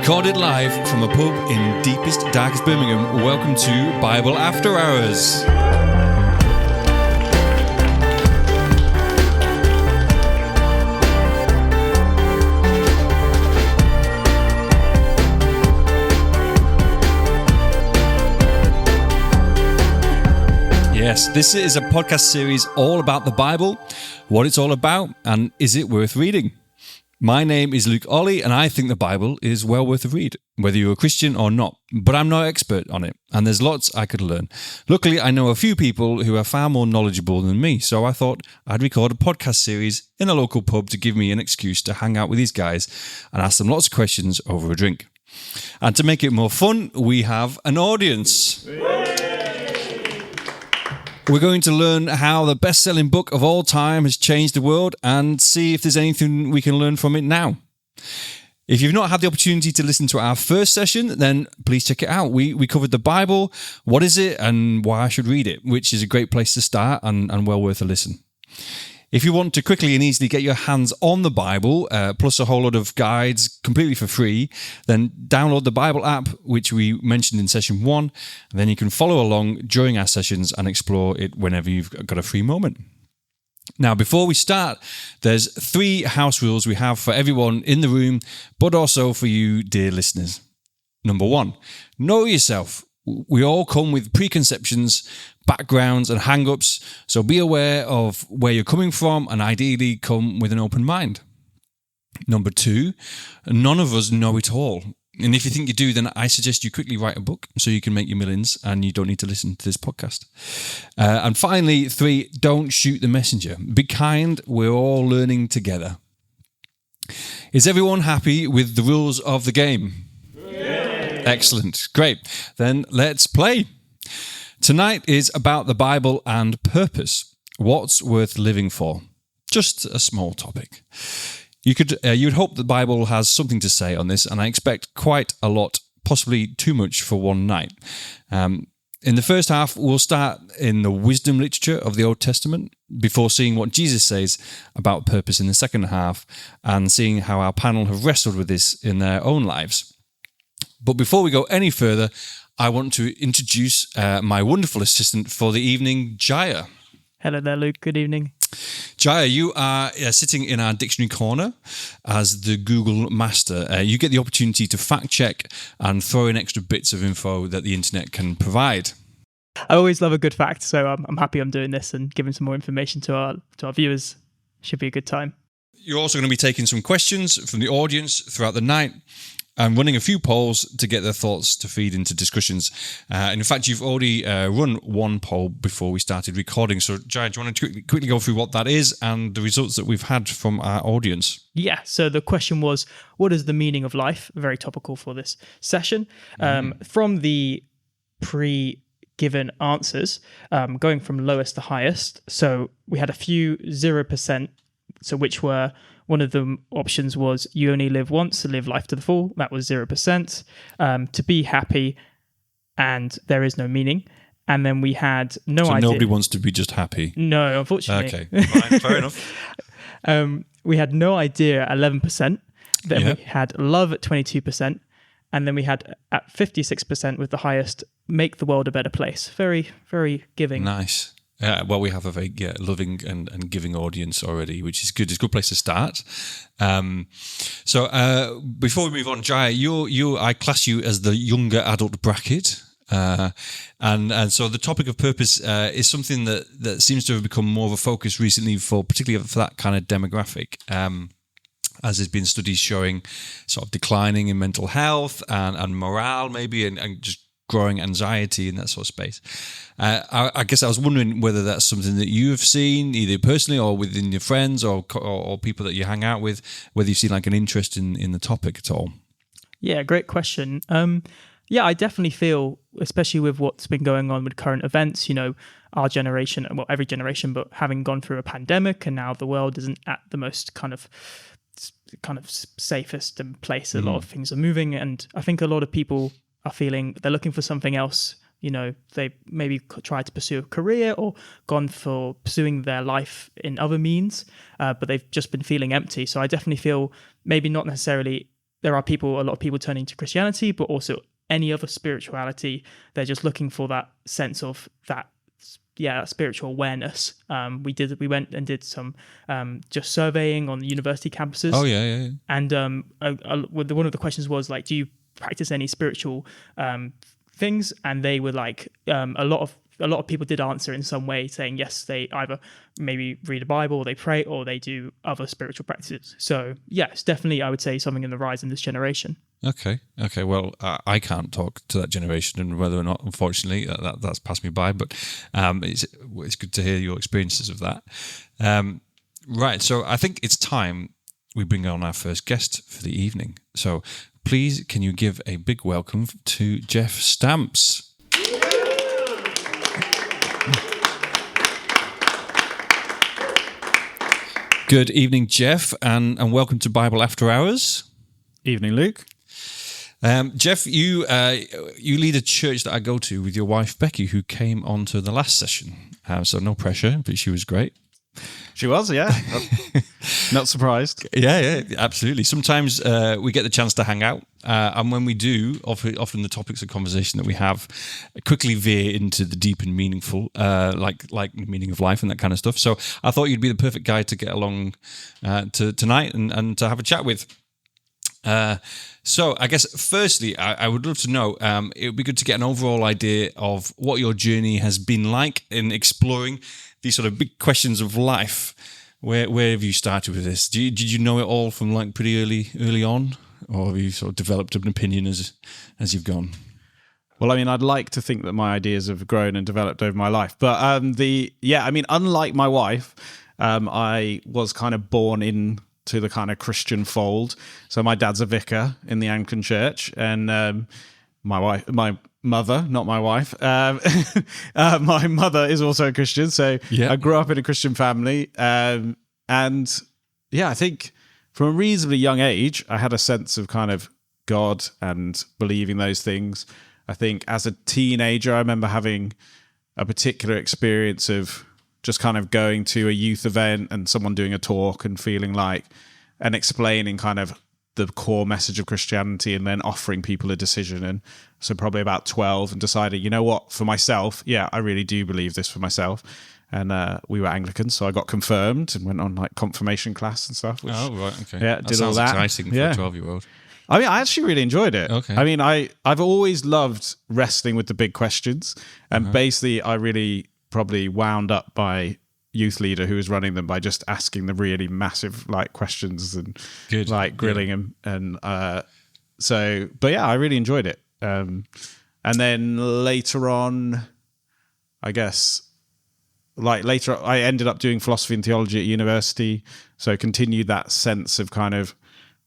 Recorded live from a pub in deepest, darkest Birmingham, welcome to Bible After Hours. Yes, this is a podcast series all about the Bible, what it's all about, and is it worth reading? My name is Luke Ollie, and I think the Bible is well worth a read, whether you're a Christian or not. But I'm no expert on it, and there's lots I could learn. Luckily, I know a few people who are far more knowledgeable than me, so I thought I'd record a podcast series in a local pub to give me an excuse to hang out with these guys and ask them lots of questions over a drink. And to make it more fun, we have an audience. We're going to learn how the best-selling book of all time has changed the world and see if there's anything we can learn from it now. If you've not had the opportunity to listen to our first session, then please check it out. We covered the Bible, what is it, and why I should read it, which is a great place to start and well worth a listen. If you want to quickly and easily get your hands on the Bible, plus a whole lot of guides completely for free, then download the Bible app, which we mentioned in session 1, and then you can follow along during our sessions and explore it whenever you've got a free moment. Now, before we start, there's 3 house rules we have for everyone in the room, but also for you, dear listeners. Number 1, know yourself. We all come with preconceptions, backgrounds and hang-ups, so be aware of where you're coming from and ideally come with an open mind. Number 2, none of us know it all. And if you think you do, then I suggest you quickly write a book so you can make your millions and you don't need to listen to this podcast. And finally, 3, don't shoot the messenger. Be kind, we're all learning together. Is everyone happy with the rules of the game? Excellent. Great. Then let's play. Tonight is about the Bible and purpose. What's worth living for? Just a small topic. You'd hope the Bible has something to say on this, and I expect quite a lot, possibly too much for one night. In the first half, we'll start in the wisdom literature of the Old Testament before seeing what Jesus says about purpose in the second half and seeing how our panel have wrestled with this in their own lives. But before we go any further, I want to introduce my wonderful assistant for the evening, Jaya. Hello there, Luke. Good evening. Jaya, you are sitting in our dictionary corner as the Google master. You get the opportunity to fact check and throw in extra bits of info that the internet can provide. I always love a good fact, so I'm happy I'm doing this and giving some more information to our viewers. Should be a good time. You're also going to be taking some questions from the audience throughout the night and running a few polls to get their thoughts to feed into discussions. And in fact, you've already run one poll before we started recording. So, Jaya, do you want to quickly go through what that is and the results that we've had from our audience? Yeah. So the question was, what is the meaning of life? Very topical for this session. From the pre-given answers, going from lowest to highest. So we had a few 0%, so which were... One of the options was you only live once, so live life to the full. That was 0%. To be happy, and there is no meaning. And then we had no idea. So nobody wants to be just happy? No, unfortunately. Okay, fine, fair enough. We had no idea, 11%. Then we had love at 22%. And then we had at 56% with the highest, make the world a better place. Very, very giving. Nice. Well, we have a very loving and giving audience already, which is good. It's a good place to start. So before we move on, Jaya, I class you as the younger adult bracket. And so the topic of purpose is something that seems to have become more of a focus recently particularly for that kind of demographic. As there's been studies showing sort of declining in mental health and morale maybe and just growing anxiety in that sort of space. I guess I was wondering whether that's something that you have seen either personally or within your friends or people that you hang out with, whether you've seen like an interest in the topic at all. Yeah, great question. I definitely feel, especially with what's been going on with current events, our generation, well, every generation, but having gone through a pandemic and now the world isn't at the most kind of safest place. A lot of things are moving, and I think a lot of people are feeling they're looking for something else. They maybe tried to pursue a career or gone for pursuing their life in other means, but they've just been feeling empty. So I definitely feel maybe not necessarily there are a lot of people turning to Christianity, but also any other spirituality. They're just looking for that sense of that spiritual awareness. We went and did some just surveying on the university campuses. Oh yeah. And one of the questions was like, do you practice any spiritual things? And they were like, a lot of people did answer in some way, saying yes, they either maybe read a Bible, or they pray, or they do other spiritual practices. So yes, definitely, I would say something in the rise in this generation. Okay. Well, I can't talk to that generation, and whether or not, unfortunately, that's passed me by. But it's good to hear your experiences of that. Right. So I think it's time we bring on our first guest for the evening. So please, can you give a big welcome to Jeff Stamps? Good evening, Jeff, and welcome to Bible After Hours. Evening, Luke. Jeff, you lead a church that I go to with your wife, Becky, who came on to the last session. So no pressure, but she was great. She was, yeah. Not surprised. Yeah, absolutely. Sometimes we get the chance to hang out, and when we do, often the topics of conversation that we have quickly veer into the deep and meaningful, like the meaning of life and that kind of stuff. So I thought you'd be the perfect guy to get along to tonight and to have a chat with. So I guess firstly, I would love to know, it would be good to get an overall idea of what your journey has been like in exploring these sort of big questions of life. Where have you started with this? Did you know it all from like pretty early on, or have you sort of developed an opinion as you've gone? Well, I mean, I'd like to think that my ideas have grown and developed over my life, but unlike my wife, I was kind of born into the kind of Christian fold. So my dad's a vicar in the Anglican Church, and my mother, not my wife, my mother is also a Christian. So yeah. I grew up in a Christian family, and I think from a reasonably young age, I had a sense of kind of God and believing those things. I think as a teenager, I remember having a particular experience of just kind of going to a youth event and someone doing a talk and feeling like, and explaining kind of the core message of Christianity, and then offering people a decision. And so probably about 12, and decided, you know what, for myself, I really do believe this for myself. And we were Anglicans, so I got confirmed and went on like confirmation class and stuff. Which, oh, right, okay. Yeah, that did sounds all that. Exciting for a 12-year-old. I mean, I actually really enjoyed it. Okay. I mean, I've always loved wrestling with the big questions. And basically, I really probably wound up by youth leader who was running them by just asking the really massive like questions and like grilling him. And but yeah, I really enjoyed it. And then later on, I guess, I ended up doing philosophy and theology at university. So continued that sense of kind of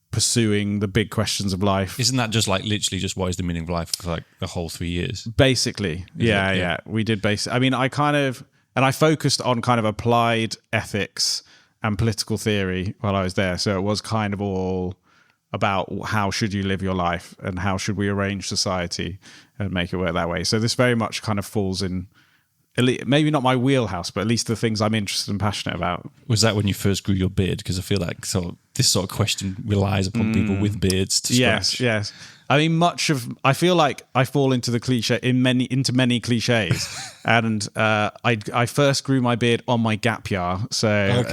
pursuing the big questions of life. Isn't that just like literally just what is the meaning of life for like the whole 3 years? Basically. Yeah. We did I mean, I focused on kind of applied ethics and political theory while I was there. So it was kind of all about how should you live your life and how should we arrange society and make it work that way. So this very much kind of falls in, maybe not my wheelhouse, but at least the things I'm interested and passionate about. Was that when you first grew your beard? Because I feel like this sort of question relies upon people with beards to scratch. Yes. I mean, I feel like I fall into the cliche into many cliches, and I first grew my beard on my gap year. So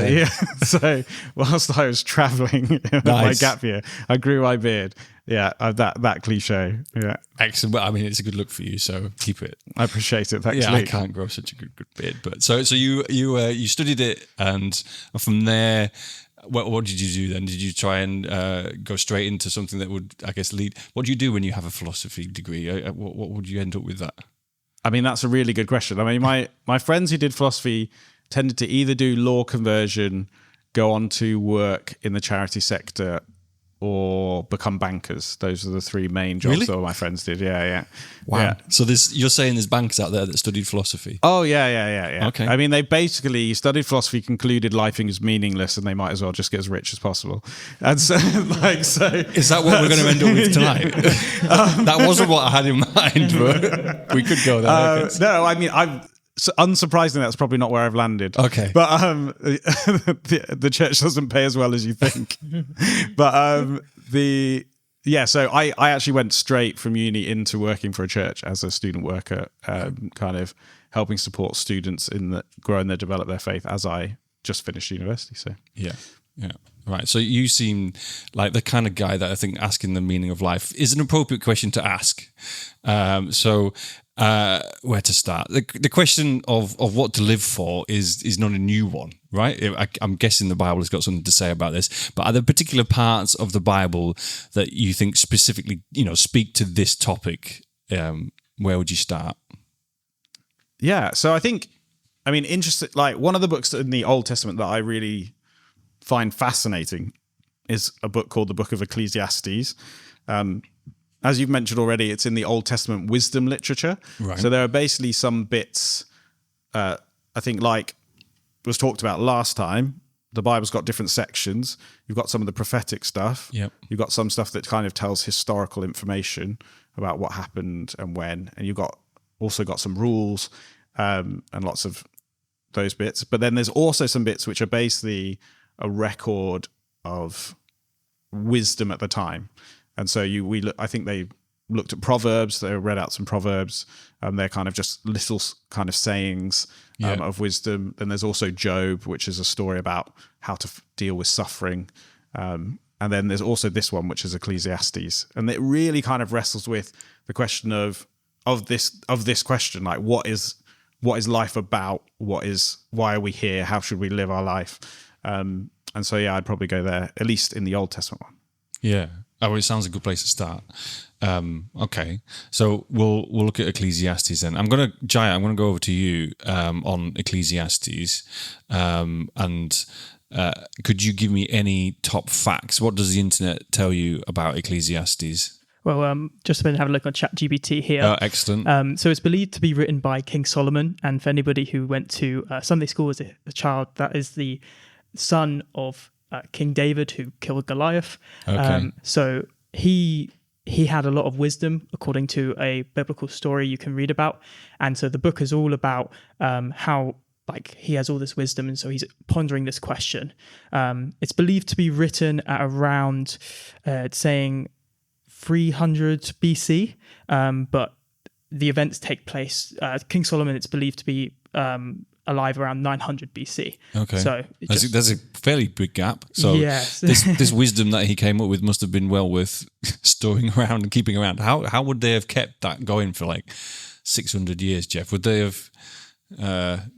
so whilst I was traveling my gap year, I grew my beard. Yeah, that cliche. Yeah, excellent. Well, I mean, it's a good look for you, so keep it. I appreciate it. Thanks. Yeah, Luke. I can't grow such a good beard, but so you studied it, and from there. What did you do then? Did you try and go straight into something that would, I guess, lead? What do you do when you have a philosophy degree? What would you end up with that? I mean, that's a really good question. I mean, my friends who did philosophy tended to either do law conversion, go on to work in the charity sector, or become bankers. Those are the three main jobs that all my friends did. Yeah. Wow. Yeah. So you're saying there's bankers out there that studied philosophy? Oh, yeah. Okay. I mean, they basically studied philosophy, concluded life is meaningless, and they might as well just get as rich as possible. And so, is that what we're going to end up with tonight? That wasn't what I had in mind, but we could go there. No, I mean, unsurprisingly, that's probably not where I've landed. Okay. But the church doesn't pay as well as you think. But yeah, so I actually went straight from uni into working for a church as a student worker, kind of helping support students in the grow and develop their faith as I just finished university. So Yeah. Right. So you seem like the kind of guy that I think asking the meaning of life is an appropriate question to ask. Where to start? The question of what to live for is not a new one, right? I'm guessing the Bible has got something to say about this. But are there particular parts of the Bible that you think specifically, speak to this topic? Where would you start? yeah, so interesting. Like one of the books in the Old Testament that I really find fascinating is a book called the Book of Ecclesiastes. As you've mentioned already, it's in the Old Testament wisdom literature. Right. So there are basically some bits, I think, like was talked about last time. The Bible's got different sections. You've got some of the prophetic stuff. Yep. You've got some stuff that kind of tells historical information about what happened and when. And you've also got some rules and lots of those bits. But then there's also some bits which are basically a record of wisdom at the time. And so I think they looked at Proverbs. They read out some Proverbs. They're kind of just little kind of sayings of wisdom. Then there's also Job, which is a story about how to deal with suffering. And then there's also this one, which is Ecclesiastes, and it really kind of wrestles with the question of this question, like what is life about? Why are we here? How should we live our life? And so I'd probably go there, at least in the Old Testament one. Yeah. Oh, it sounds a good place to start. Okay, so we'll look at Ecclesiastes then. I'm gonna go over to you on Ecclesiastes, and could you give me any top facts? What does the internet tell you about Ecclesiastes? Well, just a minute, have a look on ChatGPT here. Oh, excellent. So it's believed to be written by King Solomon, and for anybody who went to Sunday school as a child, that is the son of King David, who killed Goliath. Okay. So he had a lot of wisdom, according to a biblical story you can read about. And so the book is all about how he has all this wisdom, and so he's pondering this question. It's believed to be written at around, saying 300 BC, but the events take place. King Solomon, it's believed to be alive around 900 BC. Okay, so there's a fairly big gap. So yes. this wisdom that he came up with must have been well worth storing around and keeping around. How would they have kept that going for like 600 years, Jeff? Would they have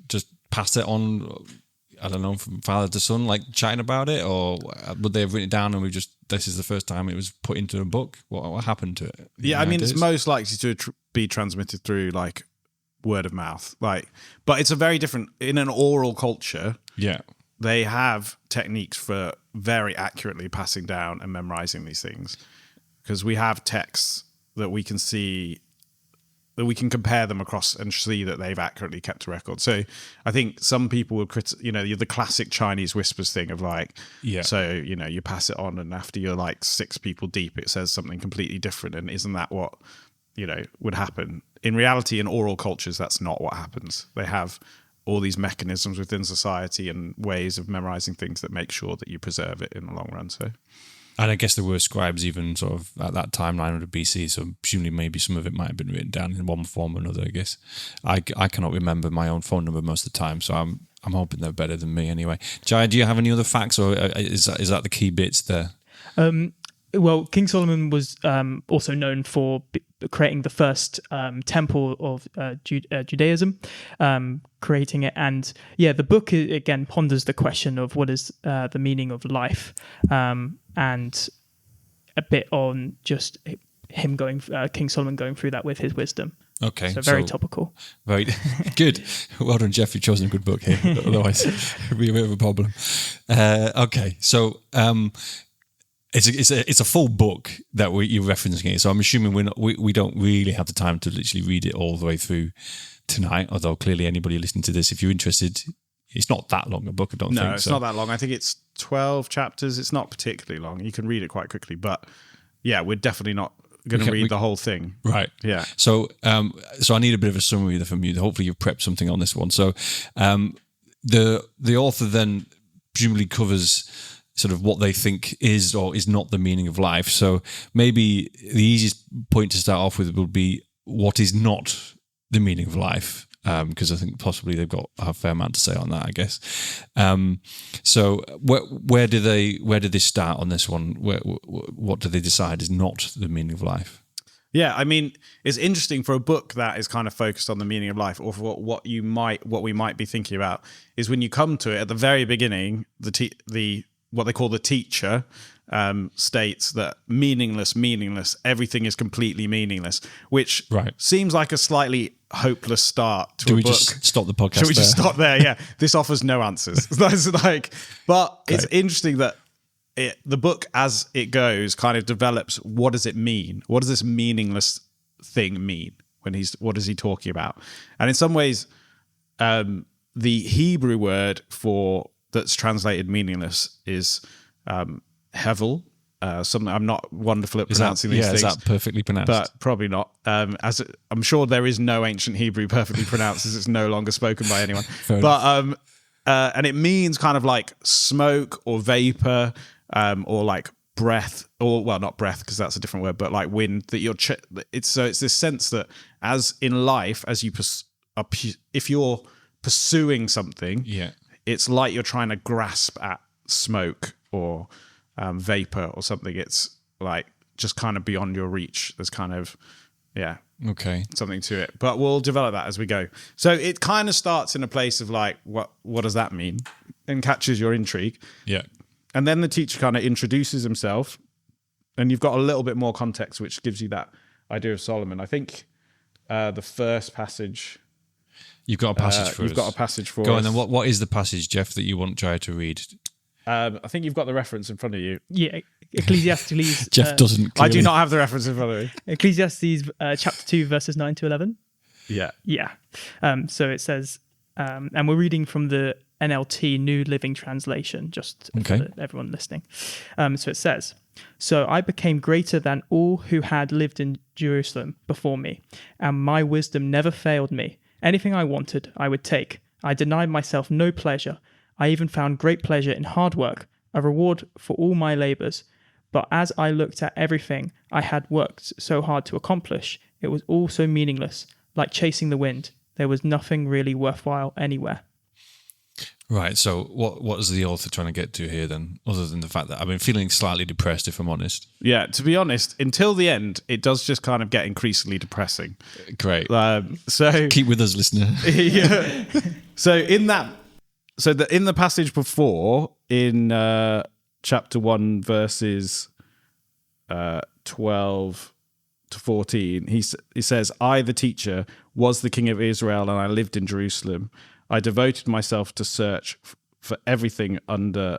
just passed it on, I don't know, from father to son, like chatting about it, or would they have written it down and this is the first time it was put into a book? What happened to it? Yeah, it's most likely to be transmitted through like word of mouth, but it's a very different, in an oral culture. Yeah, they have techniques for very accurately passing down and memorizing these things, because we have texts that we can see, that we can compare them across and see that they've accurately kept a record. So I think some people would the classic Chinese whispers thing of so you pass it on, and after you're like 6 people deep, it says something completely different, and isn't that what would happen? In reality, in oral cultures, that's not what happens. They have all these mechanisms within society and ways of memorizing things that make sure that you preserve it in the long run. So, and I guess there were scribes even sort of at that time, 900 BC. So presumably, maybe some of it might have been written down in one form or another. I guess I cannot remember my own phone number most of the time, so I'm hoping they're better than me anyway. Jai, do you have any other facts, or is that the key bits there? Well, King Solomon was also known for creating the first temple of Judaism, creating it. And the book, again, ponders the question of what is the meaning of life, and a bit on just him King Solomon going through that with his wisdom. Okay. So very topical. Very good. Well done, Jeff. You've chosen a good book here. Otherwise, it'd be a bit of a problem. Okay. So, It's a full book that you're referencing it, so I'm assuming we don't really have the time to literally read it all the way through tonight. Although clearly anybody listening to this, if you're interested, it's not that long a book. I don't think. No, it's not that long. I think it's 12 chapters. It's not particularly long. You can read it quite quickly, but we're definitely not going to read the whole thing. Right. Yeah. So I need a bit of a summary from you. Hopefully you've prepped something on this one. So the author then presumably covers sort of what they think is or is not the meaning of life. So maybe the easiest point to start off with would be what is not the meaning of life, because I think possibly they've got a fair amount to say on that, I guess. So where did they start on this one? What do they decide is not the meaning of life? Yeah, I mean, it's interesting for a book that is kind of focused on the meaning of life, or for what we might be thinking about, is when you come to it at the very beginning, the what they call the teacher states that meaningless, everything is completely meaningless, which seems like a slightly hopeless start to a book. Do we just stop the podcast? Should we just stop there? Yeah, this offers no answers. That's but it's interesting that the book, as it goes, kind of develops. What does it mean? What does this meaningless thing mean? What is he talking about? And in some ways, the Hebrew word for that's translated meaningless is hevel. Something I'm not wonderful at pronouncing these things. Is that perfectly pronounced? But probably not. I'm sure there is no ancient Hebrew perfectly pronounced, as it's no longer spoken by anyone. And it means kind of like smoke or vapor, or like breath, or well, not breath because that's a different word, but like wind. That it's this sense that as in life, as you if you're pursuing something, it's like you're trying to grasp at smoke or vapor or something. It's like just kind of beyond your reach. There's kind of something to it, but we'll develop that as we go. So it kind of starts in a place of like, what does that mean, and catches your intrigue. And then the teacher kind of introduces himself, and you've got a little bit more context, which gives you that idea of Solomon. I think the first passage. You've got a passage for us. You've got a passage for us. Go on then. What is the passage, Jeff, that you want Jaya to read? I think you've got the reference in front of you. Yeah, Ecclesiastes. Jeff doesn't. Clearly. I do not have the reference in front of me. Ecclesiastes chapter 2, verses 9 to 11. Yeah. So it says, and we're reading from the NLT, New Living Translation, just for everyone listening. So it says, "So I became greater than all who had lived in Jerusalem before me, and my wisdom never failed me. Anything I wanted, I would take. I denied myself no pleasure. I even found great pleasure in hard work, a reward for all my labors. But as I looked at everything I had worked so hard to accomplish, it was all so meaningless, like chasing the wind. There was nothing really worthwhile anywhere." Right. So what is the author trying to get to here then, other than the fact that I've been feeling slightly depressed, if I'm honest? Yeah, to be honest, until the end, it does just kind of get increasingly depressing. Great. So keep with us, listener. So in the passage before, in chapter 1, verses 12 to 14, he says, "I, the teacher, was the king of Israel, and I lived in Jerusalem. I devoted myself to search for everything under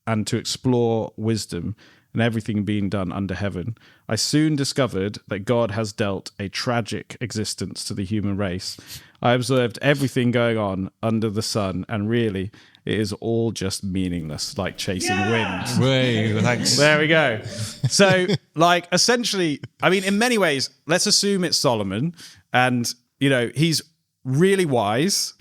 and to explore wisdom and everything being done under heaven. I soon discovered that God has dealt a tragic existence to the human race. I observed everything going on under the sun, and really, it is all just meaningless, like chasing wind." Wait, thanks. There we go. So, like, essentially, I mean, in many ways, let's assume it's Solomon, and, he's really wise.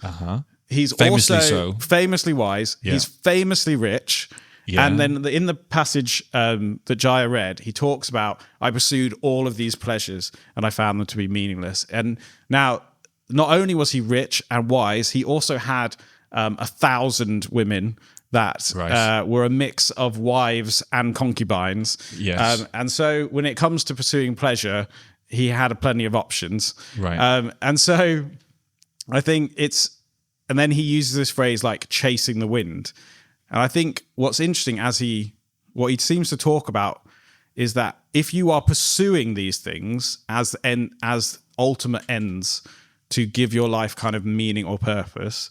He's famously also famously wise. Yeah. He's famously rich. Yeah. And then in the passage that Jaya read, he talks about, "I pursued all of these pleasures and I found them to be meaningless." And now, not only was he rich and wise, he also had 1,000 women that were a mix of wives and concubines. Yes. And so when it comes to pursuing pleasure, he had plenty of options. Right. And so I think and then he uses this phrase like chasing the wind. And I think what's interesting what he seems to talk about is that if you are pursuing these things as ultimate ends to give your life kind of meaning or purpose,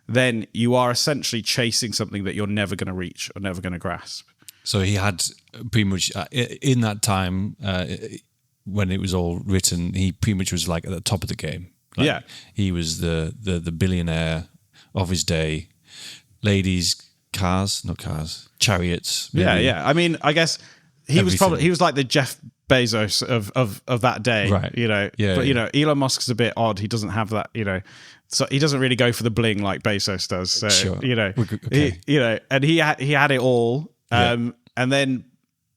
then you are essentially chasing something that you're never going to reach or never going to grasp. So he had pretty much in that time when it was all written, he pretty much was like at the top of the game. Like, he was the billionaire of his day. Ladies, chariots. Maybe. Yeah. I mean, I guess he was like the Jeff Bezos of that day, right? But Elon Musk's a bit odd. He doesn't have that, so he doesn't really go for the bling like Bezos does. So sure. and he had it all. And then,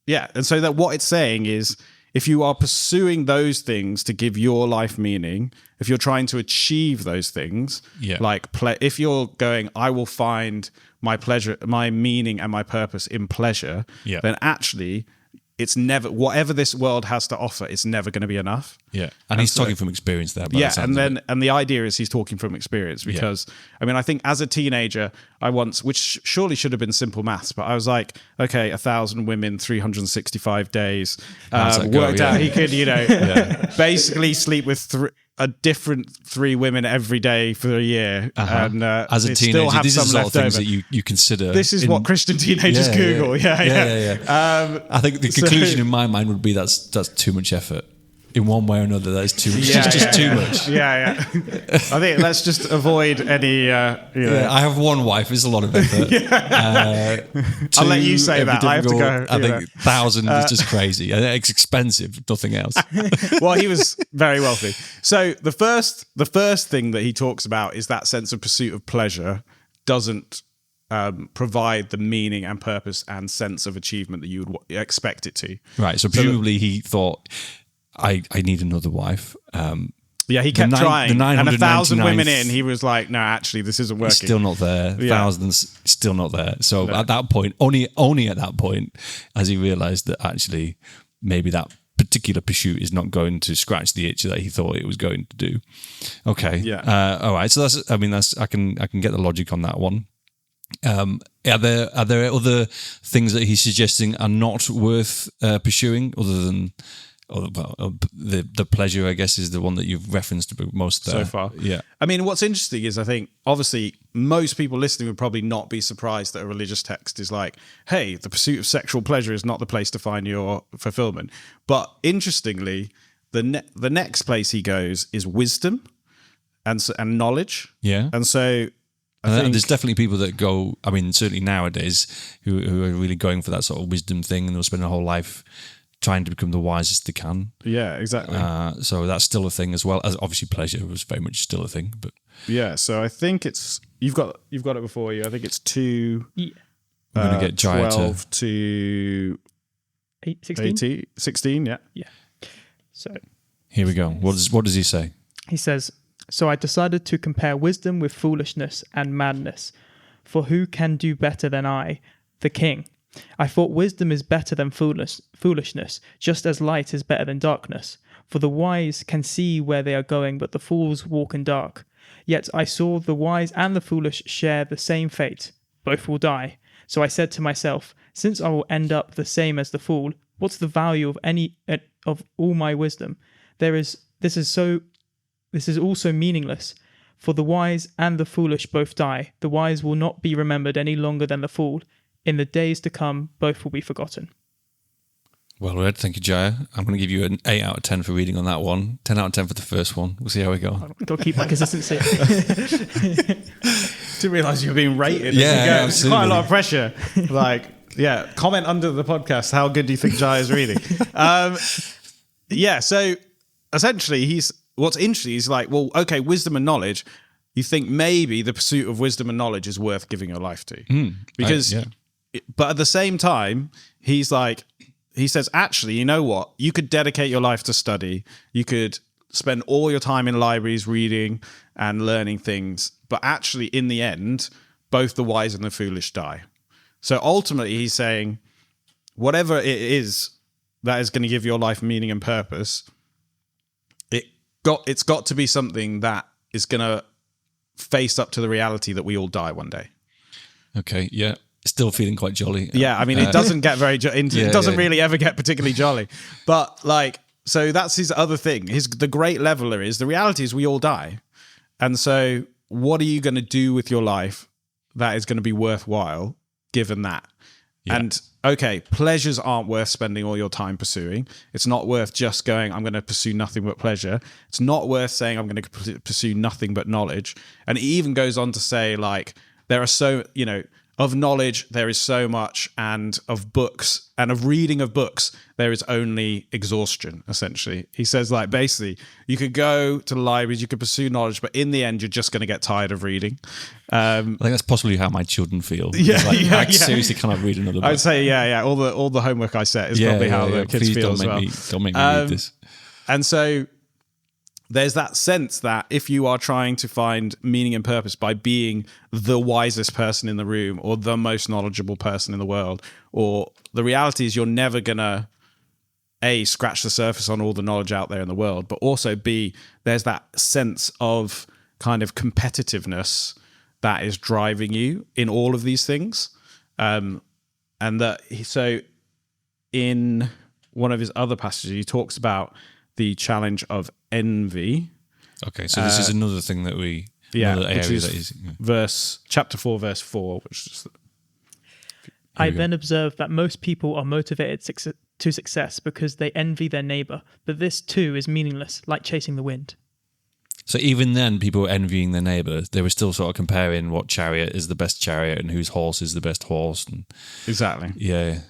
and so that what it's saying is, if you are pursuing those things to give your life meaning, if you're trying to achieve those things, like if you're going, I will find my pleasure, my meaning and my purpose in pleasure, then actually it's never, whatever this world has to offer, it's never going to be enough. And he's talking from experience there. And the idea is he's talking from experience because, I mean, I think as a teenager, I once, which surely should have been simple maths, but I was like, okay, 1,000 women, 365 days, worked out he could, basically sleep with a different 3 women every day for a year. And as a teenager, these are the sort of things that you consider. This is what Christian teenagers Google. I think the conclusion in my mind would be that's too much effort. In one way or another, that is too much. It's just too much. I think let's just avoid any. I have one wife. It's a lot of effort. I'll let you say that. I have to go. I think 1,000 is just crazy. It's expensive. Nothing else. Well, he was very wealthy. So the first thing that he talks about is that sense of pursuit of pleasure doesn't provide the meaning and purpose and sense of achievement that you would expect it to. Right. So presumably he thought, I need another wife. He kept trying. And 1,000 women in, he was like, no, actually, this isn't working. Still not there. Thousands, still not there. So at that point, only at that point, has he realised that actually maybe that particular pursuit is not going to scratch the itch that he thought it was going to do. Okay. All right. So I can get the logic on that one. Are there other things that he's suggesting are not worth pursuing other than? The pleasure, I guess, is the one that you've referenced most there. So far. I mean, what's interesting is I think, obviously, most people listening would probably not be surprised that a religious text is like, hey, the pursuit of sexual pleasure is not the place to find your fulfillment. But interestingly, the next place he goes is wisdom and knowledge. And so and there's definitely people that go, I mean, certainly nowadays, who are really going for that sort of wisdom thing, and they'll spend their whole life trying to become the wisest they can. Yeah, exactly. So that's still a thing as well. As obviously, pleasure was very much still a thing. But so I think it's you've got it before you. I think it's 2. I'm going to get Jaya 12 to 16. 16. Yeah. So here we go. What does he say? He says, "So I decided to compare wisdom with foolishness and madness. For who can do better than I, the king? I thought wisdom is better than foolishness, just as light is better than darkness. For the wise can see where they are going, but the fools walk in dark. Yet I saw the wise and the foolish share the same fate. Both will die. So I said to myself, since I will end up the same as the fool, what's the value of all my wisdom? This is also meaningless. For the wise and the foolish both die. The wise will not be remembered any longer than the fool. In the days to come, both will be forgotten." Well read. Thank you, Jaya. I'm going to give you an 8 out of 10 for reading on that one. 10 out of 10 for the first one. We'll see how we go. Got to keep my consistency. Didn't realise you were being rated. Yeah, it's quite a lot of pressure. Comment under the podcast. How good do you think Jaya's reading? So essentially, what's interesting is like, well, okay, wisdom and knowledge. You think maybe the pursuit of wisdom and knowledge is worth giving your life to. But at the same time, he says, actually, you know what? You could dedicate your life to study. You could spend all your time in libraries reading and learning things. But actually, in the end, both the wise and the foolish die. So ultimately, he's saying, whatever it is that is going to give your life meaning and purpose, it's got to be something that is going to face up to the reality that we all die one day. Okay, yeah. Still feeling quite jolly. Yeah, I mean, it doesn't get very... it doesn't really ever get particularly jolly. But, so that's his other thing. The great leveler is, the reality is we all die. And so what are you going to do with your life that is going to be worthwhile, given that? Yeah. And, okay, pleasures aren't worth spending all your time pursuing. It's not worth just going, I'm going to pursue nothing but pleasure. It's not worth saying I'm going to pursue nothing but knowledge. And he even goes on to say, there are so, of knowledge there is so much, and of books and of reading of books there is only exhaustion, essentially. He says, like, basically you could go to the libraries, you could pursue knowledge, but in the end you're just going to get tired of reading. I think that's possibly how my children feel. Yeah, It's like, yeah, I yeah. seriously cannot read another book. I'd say all the homework I set is probably how the kids Please feel don't as well. don't make me read this. And so there's that sense that if you are trying to find meaning and purpose by being the wisest person in the room or the most knowledgeable person in the world, or the reality is you're never going to, A, scratch the surface on all the knowledge out there in the world, but also B, there's that sense of kind of competitiveness that is driving you in all of these things. And that, so in one of his other passages, he talks about the challenge of envy. Okay, so this is another thing that another which area is that is. chapter 4, verse 4, which is I then observed that most people are motivated to success because they envy their neighbor, but this too is meaningless, like chasing the wind. So even then, people were envying their neighbours. They were still sort of comparing what chariot is the best chariot and whose horse is the best horse. And exactly. yeah,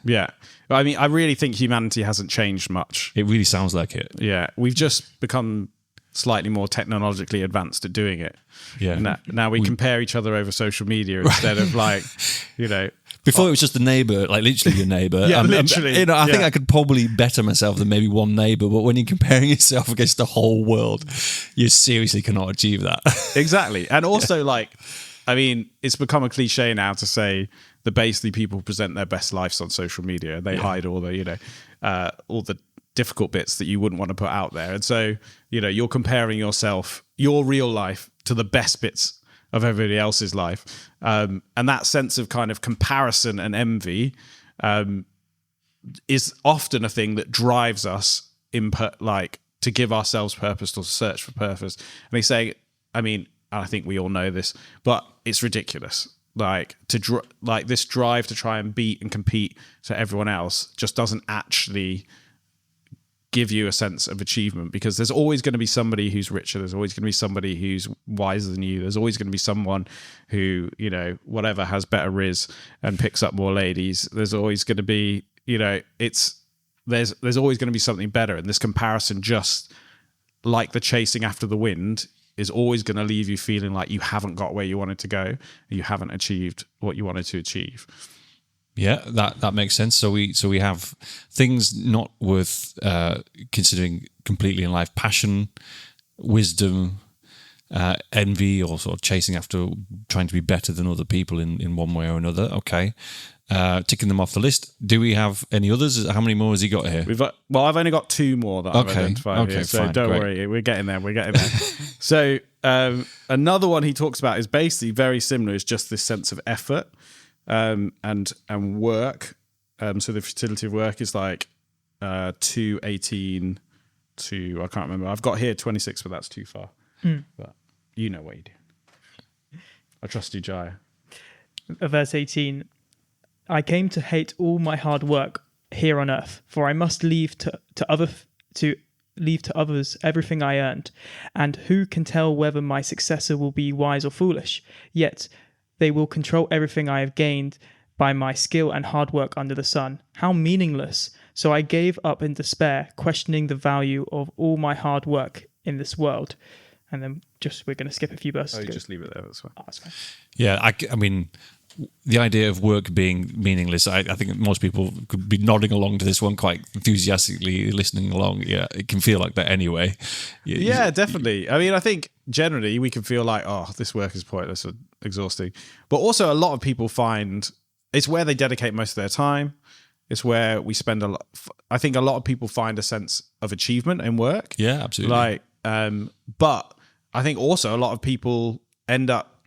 I mean, I really think humanity hasn't changed much. it really sounds like it. Yeah, we've just become slightly more technologically advanced at doing it. Yeah. Now we compare each other over social media instead of like, you know. Before it was just a neighbour, like literally your neighbour. Yeah, literally, I think yeah. I could probably better myself than maybe one neighbour, but when you're comparing yourself against the whole world, you seriously cannot achieve that. Exactly. And also, like, I mean, it's become a cliche now to say that basically people present their best lives on social media. They hide all the, you know, all the difficult bits that you wouldn't want to put out there. And so, you know, you're comparing yourself, your real life, to the best bits of everybody else's life. And that sense of kind of comparison and envy is often a thing that drives us to give ourselves purpose or to search for purpose. And they say, I mean, I think we all know this, but it's ridiculous. Like this drive to try and beat and compete to everyone else just doesn't actually give you a sense of achievement, because there's always going to be somebody who's richer. There's always going to be somebody who's wiser than you. There's always going to be someone who, you know, whatever, has better riz and picks up more ladies. There's always going to be, you know, there's always going to be something better. And this comparison, just like the chasing after the wind, is always going to leave you feeling like you haven't got where you wanted to go. You haven't achieved what you wanted to achieve. Yeah, that makes sense. So we have things not worth considering completely in life: passion, wisdom, envy, or sort of chasing after trying to be better than other people in one way or another. Okay, ticking them off the list. Do we have any others? How many more has he got here? I've only got 2 more that I've identified here, so fine, don't great. worry, we're getting there. So another one he talks about is basically very similar. Is just this sense of effort. And work. So the futility of work is like 2:18 to, I can't remember. I've got here 26, but that's too far. But you know what you do. I trust you, Jaya. Verse 18, I came to hate all my hard work here on earth, for I must leave to others everything I earned. And who can tell whether my successor will be wise or foolish? Yet they will control everything I have gained by my skill and hard work under the sun. How meaningless. So I gave up in despair, questioning the value of all my hard work in this world. And then we're going to skip a few verses. Oh, you just leave it there. That's fine. That's fine. Yeah, I mean, the idea of work being meaningless, I think most people could be nodding along to this one quite enthusiastically, listening along. Yeah, it can feel like that anyway. Yeah, definitely. I mean, I think generally we can feel like, oh, this work is pointless or exhausting. But also a lot of people find it's where they dedicate most of their time. It's where we spend a lot. I think a lot of people find a sense of achievement in work. Yeah, absolutely. But I think also a lot of people end up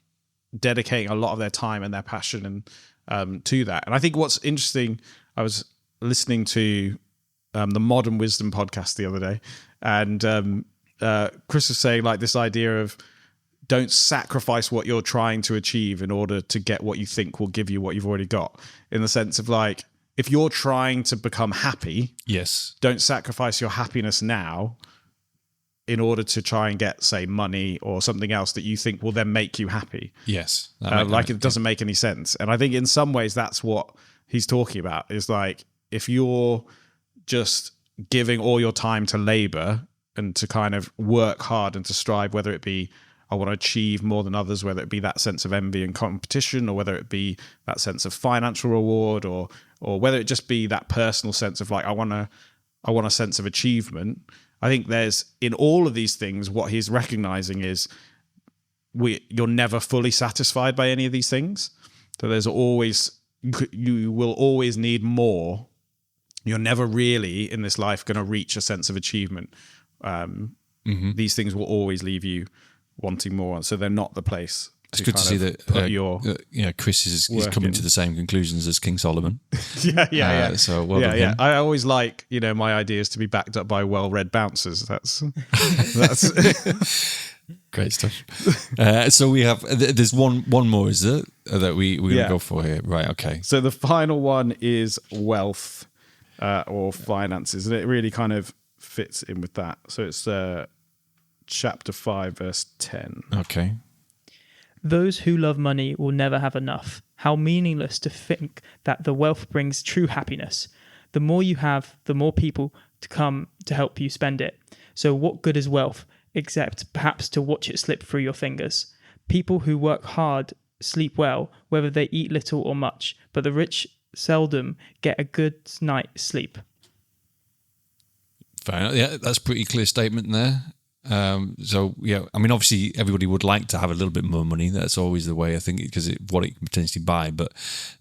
dedicating a lot of their time and their passion and to that. And I think what's interesting, I was listening to the Modern Wisdom podcast the other day, and Chris was saying like this idea of don't sacrifice what you're trying to achieve in order to get what you think will give you what you've already got, in the sense of like, if you're trying to become happy, yes, don't sacrifice your happiness now in order to try and get, say, money or something else that you think will then make you happy. Yes. Like it doesn't make any sense. And I think in some ways that's what he's talking about, is like, if you're just giving all your time to labor and to kind of work hard and to strive, whether it be I want to achieve more than others, whether it be that sense of envy and competition, or whether it be that sense of financial reward, or whether it just be that personal sense of like, I want a sense of achievement. I think there's, in all of these things, what he's recognizing is you're never fully satisfied by any of these things. So there's always, you will always need more. You're never really in this life going to reach a sense of achievement. These things will always leave you wanting more. So they're not the place. It's good to see that Chris is coming to the same conclusions as King Solomon. Yeah. So well done him. I always like, my ideas to be backed up by well-read bouncers. That's great stuff. So we have, there's one more, is there, that we're going to go for here? Right, okay. So the final one is wealth or finances, and it really kind of fits in with that. So it's chapter 5, verse 10. Okay. Those who love money will never have enough. How meaningless to think that the wealth brings true happiness. The more you have, the more people to come to help you spend it. So what good is wealth, except perhaps to watch it slip through your fingers? People who work hard sleep well, whether they eat little or much, but the rich seldom get a good night's sleep. Fair enough. Yeah, that's a pretty clear statement there. So yeah, I mean, obviously everybody would like to have a little bit more money. That's always the way, I think, because what it can potentially buy. But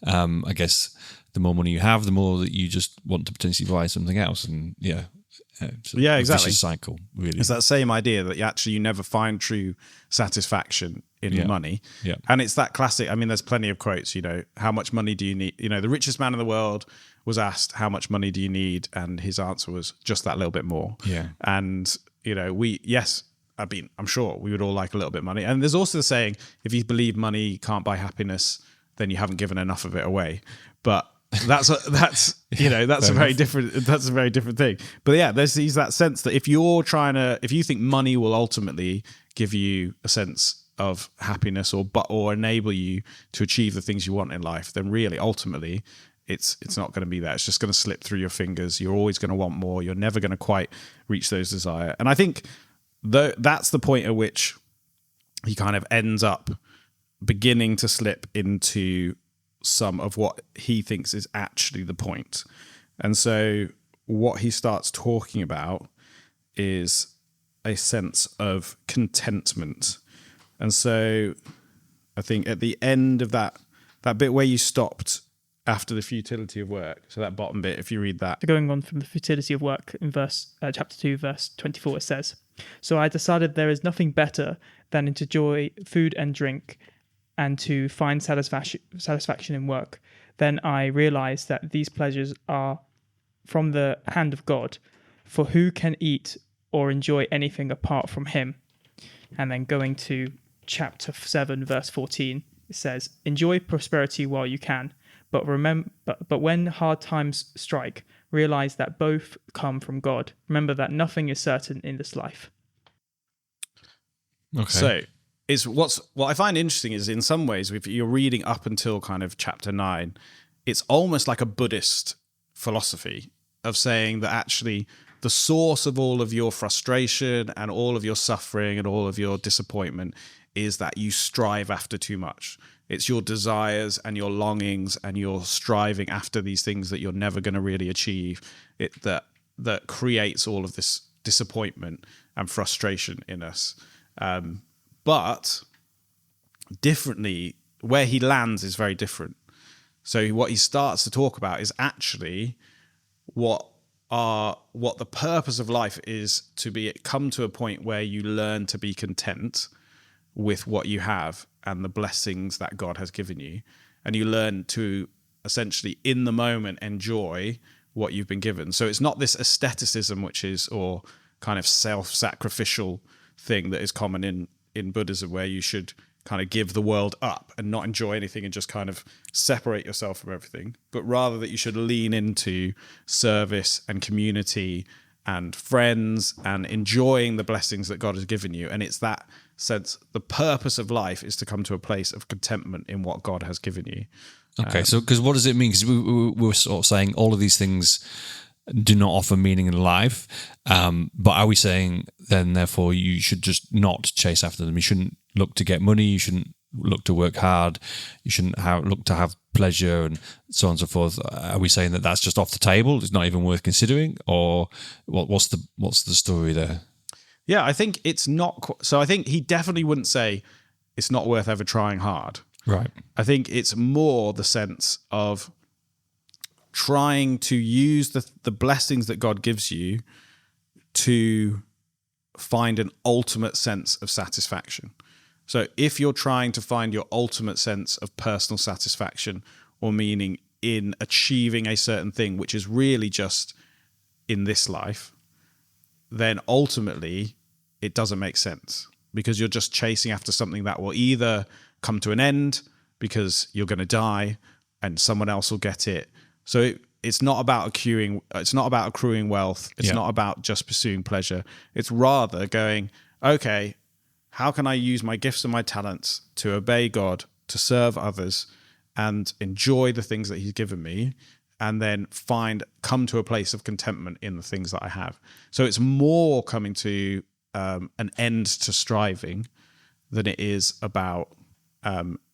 I guess the more money you have, the more that you just want to potentially buy something else. And exactly. Vicious cycle, really. It's that same idea that you never find true satisfaction in money. Yeah. And it's that classic, I mean, there's plenty of quotes, how much money do you need? The richest man in the world was asked, how much money do you need? And his answer was just that little bit more. Yeah. And I'm sure we would all like a little bit of money. And there's also the saying, if you believe money can't buy happiness, then you haven't given enough of it away. But that's a very different thing. But yeah, there's that sense that if you think money will ultimately give you a sense of happiness or enable you to achieve the things you want in life, then really ultimately it's not going to be that. It's just going to slip through your fingers. You're always going to want more. You're never going to quite reach those desires. And I think that's the point at which he kind of ends up beginning to slip into some of what he thinks is actually the point. And so what he starts talking about is a sense of contentment. And so I think at the end of that bit where you stopped after the futility of work, so that bottom bit, if you read that. Going on from the futility of work in chapter 2, verse 24, it says, "So I decided there is nothing better than to enjoy food and drink and to find satisfaction in work. Then I realized that these pleasures are from the hand of God, for who can eat or enjoy anything apart from him?" And then going to chapter 7, verse 14, it says, "Enjoy prosperity while you can, but when hard times strike, realize that both come from God. Remember that nothing is certain in this life." Okay. So what I find interesting is, in some ways, if you're reading up until kind of chapter 9, it's almost like a Buddhist philosophy of saying that actually the source of all of your frustration and all of your suffering and all of your disappointment is that you strive after too much. It's your desires and your longings and your striving after these things that you're never going to really achieve. That creates all of this disappointment and frustration in us. But differently, where he lands is very different. So what he starts to talk about is actually what the purpose of life is, to come to a point where you learn to be content with what you have and the blessings that God has given you, and you learn to essentially in the moment enjoy what you've been given. So it's not this aestheticism or kind of self-sacrificial thing that is common in Buddhism, where you should kind of give the world up and not enjoy anything and just kind of separate yourself from everything, but rather that you should lean into service and community and friends and enjoying the blessings that God has given you. And it's that sense, the purpose of life is to come to a place of contentment in what God has given you. Okay, so because what does it mean? Because we were sort of saying all of these things do not offer meaning in life, but are we saying then therefore you should just not chase after them? You shouldn't look to get money, you shouldn't look to work hard, you shouldn't look to have pleasure and so on and so forth. Are we saying that that's just off the table, it's not even worth considering, or what's the story there? Yeah, I think it's not. So I think he definitely wouldn't say it's not worth ever trying hard. Right. I think it's more the sense of trying to use the blessings that God gives you to find an ultimate sense of satisfaction. So if you're trying to find your ultimate sense of personal satisfaction or meaning in achieving a certain thing, which is really just in this life, then ultimately it doesn't make sense, because you're just chasing after something that will either come to an end because you're going to die and someone else will get it. So it's not about accruing wealth. It's not about just pursuing pleasure. It's rather going, okay, how can I use my gifts and my talents to obey God, to serve others, and enjoy the things that He's given me, and then come to a place of contentment in the things that I have. So it's more coming to an end to striving than it is about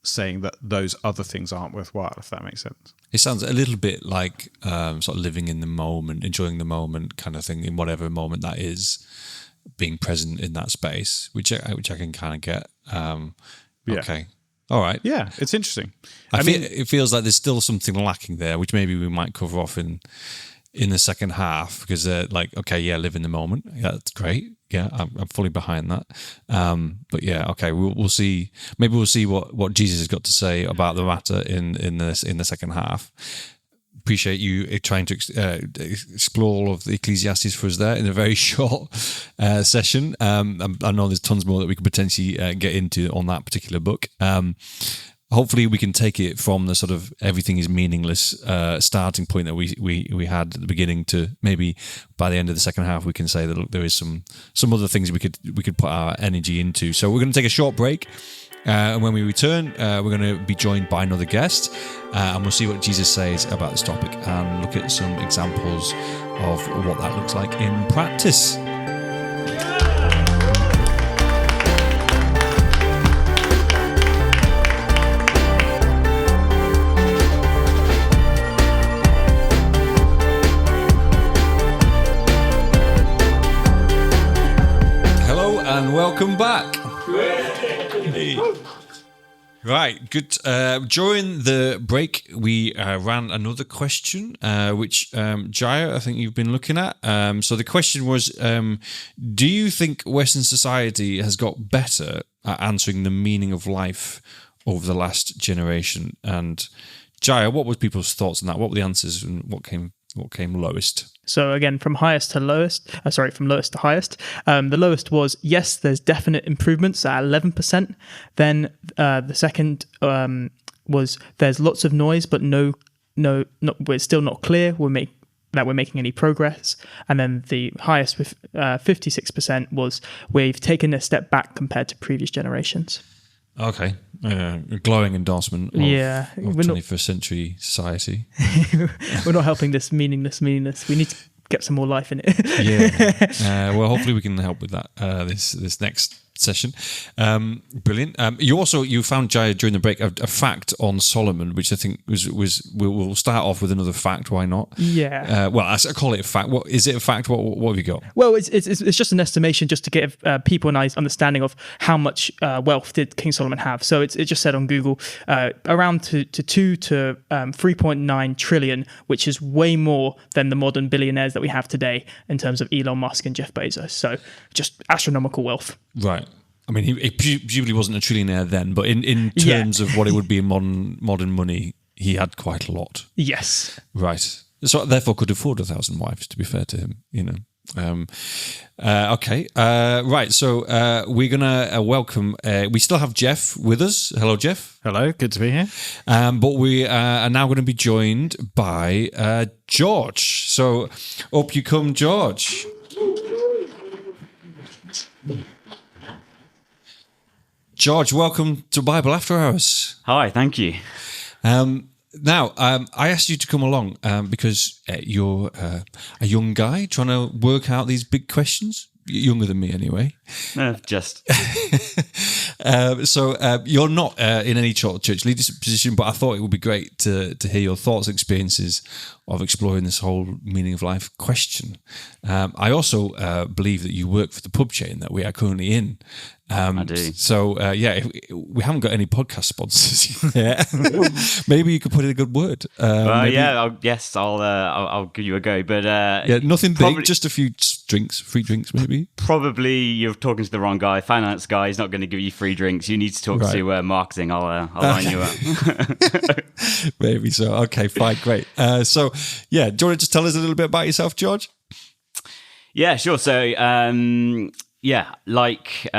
saying that those other things aren't worthwhile, if that makes sense. It sounds a little bit like sort of living in the moment, enjoying the moment kind of thing, in whatever moment that is, being present in that space, which I can kind of get. Okay. All right. Yeah, it's interesting. I mean, it feels like there's still something lacking there, which maybe we might cover off in the second half, because they're like, okay, yeah, live in the moment. Yeah, that's great. Yeah, I'm fully behind that. But yeah, okay, we'll see. Maybe we'll see what Jesus has got to say about the matter in the second half. Appreciate you trying to explore all of the Ecclesiastes for us there in a very short session. I know there's tons more that we could potentially get into on that particular book. Hopefully we can take it from the sort of everything is meaningless starting point that we had at the beginning to maybe by the end of the second half we can say that look, there is some other things we could put our energy into. So we're going to take a short break. And when we return, we're going to be joined by another guest, and we'll see what Jesus says about this topic and look at some examples of what that looks like in practice. Hello and welcome back. Right, good. During the break, we ran another question, which Jaya, I think you've been looking at. So the question was, do you think Western society has got better at answering the meaning of life over the last generation? And Jaya, what was people's thoughts on that? What were the answers and what came lowest? So again, from lowest to highest. The lowest was, yes, there's definite improvements at 11%. Then the second was there's lots of noise, but it's still not clear that we're making any progress. And then the highest with 56% was we've taken a step back compared to previous generations. Okay, glowing endorsement of 21st century society. We're not helping this meaningless. We need to get some more life in it. Yeah. Well, hopefully we can help with that this next session. Brilliant. You found, Jaya, during the break a fact on Solomon, which I think was we'll start off with another fact. Why not? Yeah. Well, I call it a fact. What is it? A fact? What have you got? Well, it's just an estimation, just to give people a nice understanding of how much wealth did King Solomon have. So it just said on Google around to 2 to 3.9 trillion, which is way more than the modern billionaires that we have today in terms of Elon Musk and Jeff Bezos. So just astronomical wealth. Right. I mean, he presumably wasn't a trillionaire then, but in terms of what it would be in modern money, he had quite a lot. Yes. Right. So therefore could afford 1,000 wives, to be fair to him, you know. Okay. Right. So we're going to welcome, we still have Jeff with us. Hello, Jeff. Hello. Good to be here. But we are now going to be joined by George. So up you come, George. George, welcome to Bible After Hours. Hi, thank you. Now, I asked you to come along because you're a young guy trying to work out these big questions. Younger than me, anyway. Just So you're not in any sort of church leadership position, but I thought it would be great to hear your thoughts and experiences of exploring this whole meaning of life question. I also believe that you work for the pub chain that we are currently in. I do. So, we haven't got any podcast sponsors yet. Maybe you could put in a good word. I'll give you a go. But nothing probably, big, just a few drinks, free drinks, maybe. Probably you're talking to the wrong guy. Finance guy is not going to give you free drinks. You need to talk to marketing. I'll line you up. Maybe so. Okay, fine, great. Do you want to just tell us a little bit about yourself, George? Yeah, sure. So, like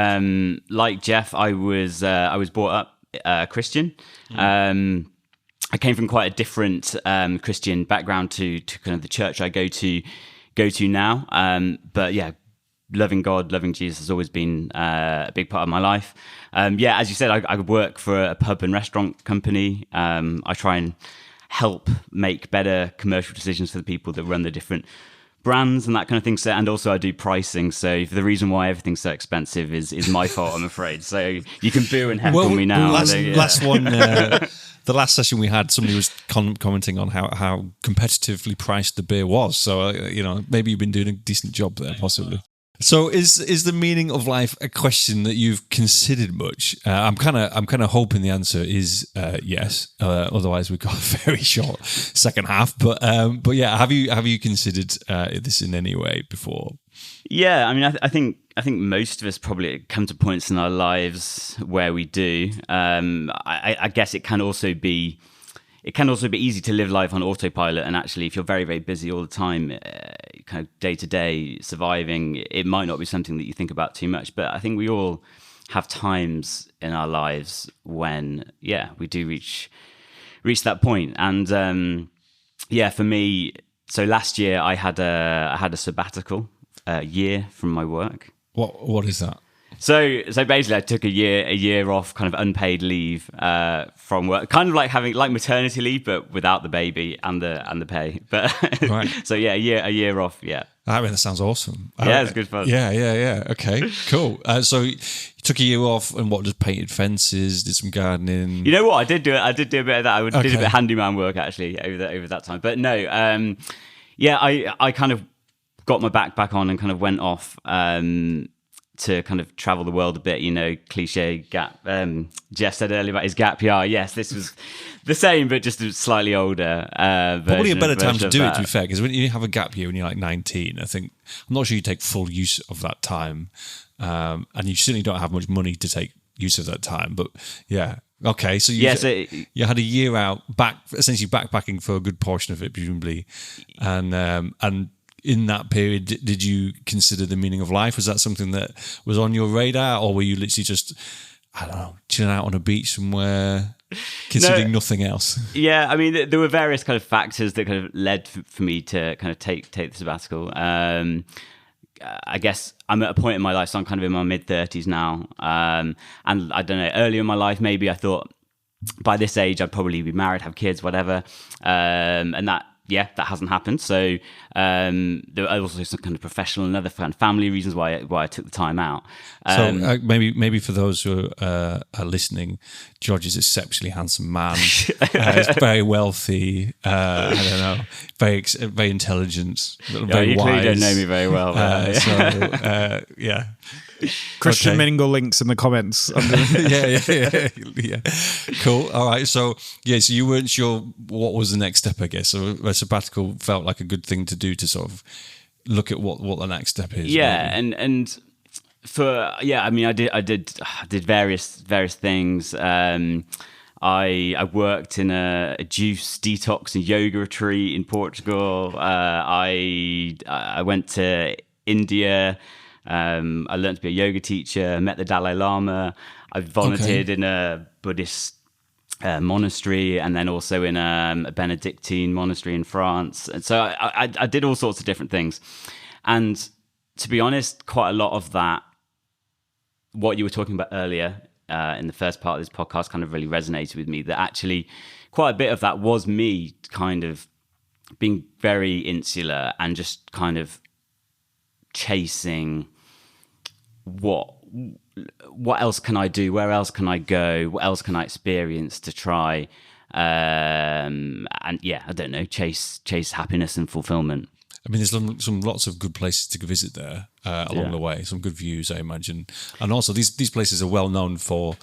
Jeff, I was brought up Christian. I came from quite a different Christian background to kind of the church I go to now. But yeah, loving God, loving Jesus has always been a big part of my life. As you said, I work for a pub and restaurant company. I try and help make better commercial decisions for the people that run the different brands and that kind of thing. So, and also I do pricing. So the reason why everything's so expensive is my fault, I'm afraid. So you can boo and heckle me now. Last one, the last session we had, somebody was commenting on how competitively priced the beer was. So maybe you've been doing a decent job there, possibly. So is the meaning of life a question that you've considered much? I'm kind of hoping the answer is yes. Otherwise, we've got a very short second half. But yeah, have you considered this in any way before? Yeah, I mean, I think most of us probably come to points in our lives where we do. I guess it can also be easy to live life on autopilot, and actually if you're very, very busy all the time, kind of day to day surviving, it might not be something that you think about too much. But I think we all have times in our lives when we do reach that point. And for me, so last year I had a sabbatical year from my work. What is that? So basically, I took a year off, kind of unpaid leave from work, kind of like having like maternity leave, but without the baby and the pay. But right. So yeah, a year off. Yeah, I mean that sounds awesome. It's good fun. Yeah. Okay, cool. So you took a year off and just painted fences, did some gardening. You know what? I did do a bit of that. I did a bit of handyman work actually over that time. But no, I kind of got my backpack on and kind of went off. To kind of travel the world a bit, cliche gap. Jeff said earlier about his gap year. Yes, this was the same, but just a slightly older Probably a better time to do it, to be fair, because when you have a gap year when you're like 19, I'm not sure you take full use of that time. And you certainly don't have much money to take use of that time. But yeah, okay. So you had a year out, essentially backpacking for a good portion of it, presumably. And in that period, did you consider the meaning of life? Was that something that was on your radar, or were you literally just, I don't know, chilling out on a beach somewhere, considering nothing else? Yeah, I mean, there were various kind of factors that kind of led for me to kind of take the sabbatical. I guess I'm at a point in my life, so I'm kind of in my mid-30s now. And I don't know, earlier in my life, maybe I thought by this age, I'd probably be married, have kids, whatever. And that hasn't happened. So there are also some kind of professional and other family reasons why I took the time out. So maybe for those who are listening, George is an exceptionally handsome man. He's very wealthy. I don't know, very intelligent, very you wise. Clearly don't know me very well. Yeah. Christian Mingle links in the comments. Yeah. Cool. All right. So you weren't sure what was the next step, I guess. So a sabbatical felt like a good thing to do to sort of look at what the next step is. Yeah, maybe. and for I mean, I did various things. I worked in a juice detox and yoga retreat in Portugal. I went to India. I learned to be a yoga teacher, met the Dalai Lama. I volunteered in a Buddhist monastery, and then also in a Benedictine monastery in France. And so I did all sorts of different things. And to be honest, quite a lot of that what you were talking about earlier in the first part of this podcast kind of really resonated with me, that actually quite a bit of that was me kind of being very insular and just kind of chasing what else can I do? Where else can I go? What else can I experience to try? And yeah, I don't know, chase happiness and fulfillment. I mean, there's some lots of good places to visit there along the way. Some good views, I imagine, and also these places are well known for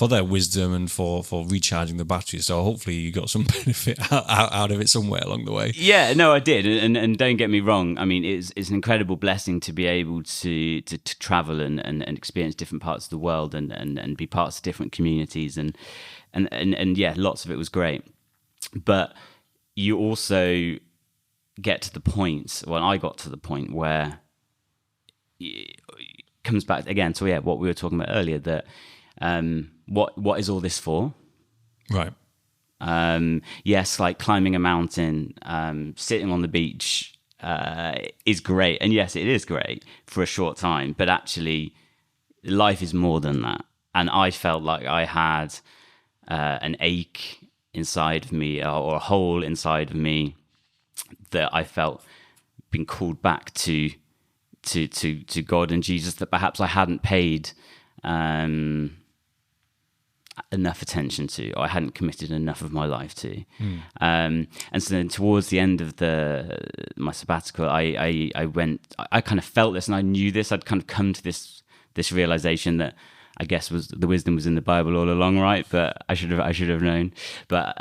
their wisdom and for recharging the battery. So hopefully you got some benefit out of it somewhere along the way. Yeah, no, I did, and don't get me wrong. I mean, it's an incredible blessing to be able to travel and experience different parts of the world and be parts of different communities and yeah, lots of it was great, but you also get to the point, well, I got to the point where it comes back again to what we were talking about earlier, that what is all this for? Right. Yes, like climbing a mountain, sitting on the beach is great, and yes, it is great for a short time, but actually life is more than that. And I felt like I had an ache inside of me, or a hole inside of me, that I felt being called back to God and Jesus, that perhaps I hadn't paid enough attention to, or I hadn't committed enough of my life to. And so then towards the end of my sabbatical, I kind of felt this, and I knew this. I'd kind of come to this realization that I guess the wisdom was in the Bible all along, right? But I should have known. But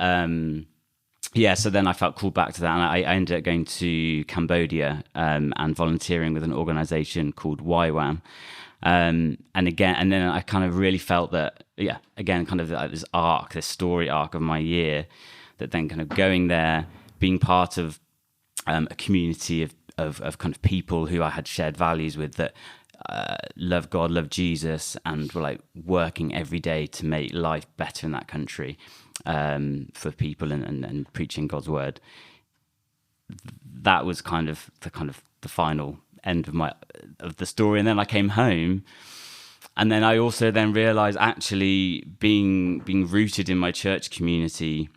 yeah, so then I felt called back to that, and I ended up going to Cambodia and volunteering with an organization called YWAM. And then I kind of really felt that, again, kind of like this story arc of my year, that then kind of going there, being part of a community of kind of people who I had shared values with, that love God, love Jesus, and were like working every day to make life better in that country. For people and preaching God's word. That was kind of the final end of the story. And then I came home, and then I also then realized, actually being rooted in my church community,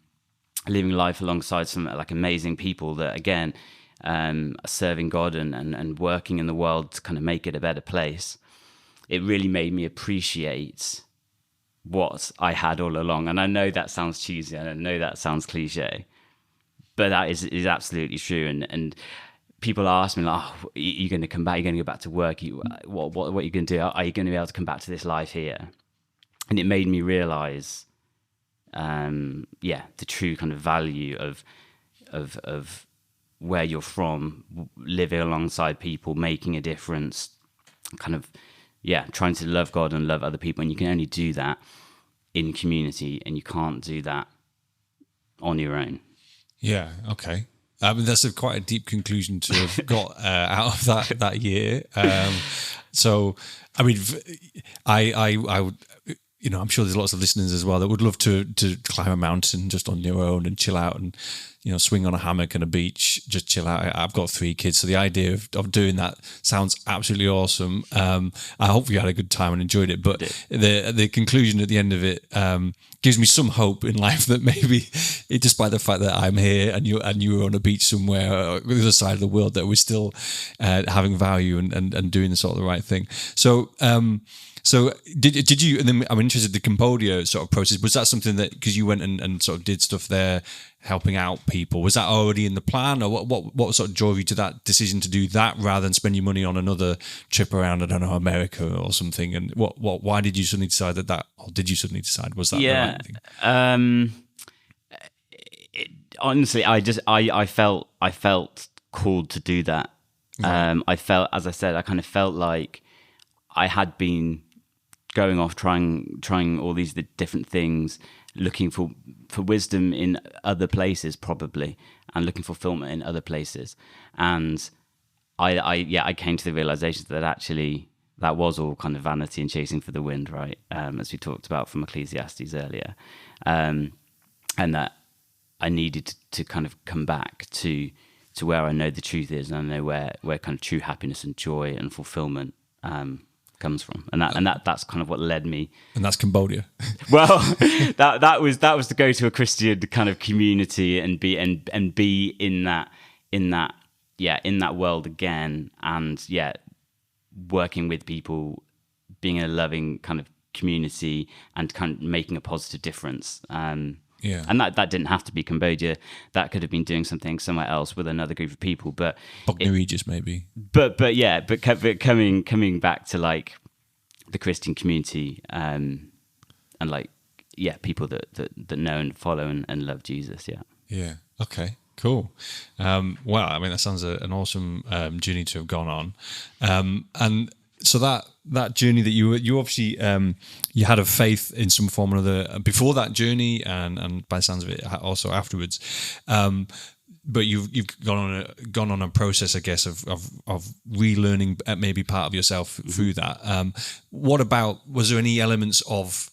living life alongside some like amazing people that again are serving God and working in the world to kind of make it a better place. It really made me appreciate what I had all along. And I know that sounds cheesy, and I know that sounds cliche, but that is absolutely true. And people ask me, like, oh, you're going to come back, you're going to go back to work, what are you going to do? Are you going to be able to come back to this life here? And it made me realize the true kind of value of where you're from, living alongside people, making a difference, kind of trying to love God and love other people. And you can only do that in community, and you can't do that on your own. Yeah, okay. I mean, that's quite a deep conclusion to have got out of that year. So, I mean, I would, I'm sure there's lots of listeners as well that would love to climb a mountain just on your own and chill out and, swing on a hammock on a beach, just chill out. I've got 3 kids, so the idea of doing that sounds absolutely awesome. I hope you had a good time and enjoyed it. But the conclusion at the end of it gives me some hope in life that maybe, despite the fact that I'm here and you were on a beach somewhere on the other side of the world, that we're still having value and doing the sort of the right thing. So. So did you, and then I'm interested in the Cambodia sort of process, was that something that, because you went and sort of did stuff there, helping out people, was that already in the plan, or what sort of drove you to that decision to do that rather than spend your money on another trip around, I don't know, America or something? And why did you suddenly decide or did you suddenly decide, was that the right thing? Honestly, I felt called to do that. Right. I felt, as I said, I kind of felt like I had been going off trying all these different things, looking for wisdom in other places probably, and looking for fulfillment in other places. And I came to the realization that actually that was all kind of vanity and chasing for the wind, right? As we talked about from Ecclesiastes earlier. And that I needed to kind of come back to where I know the truth is, and I know where kind of true happiness and joy and fulfillment comes from, and that's kind of what led me. And that's Cambodia. Well, that was to go to a Christian kind of community and be in that world again, and working with people, being in a loving kind of community and kind of making a positive difference. And that didn't have to be Cambodia. That could have been doing something somewhere else with another group of people. But New Regis, maybe. But coming back to like the Christian community, and like people that know and follow and love Jesus. Yeah. Okay. Cool. Well, I mean, that sounds an awesome journey to have gone on. And so that journey that you obviously you had a faith in some form or other before that journey, and by the sounds of it, also afterwards. But you've gone on a process, I guess, of relearning maybe part of yourself through that. Was there any elements of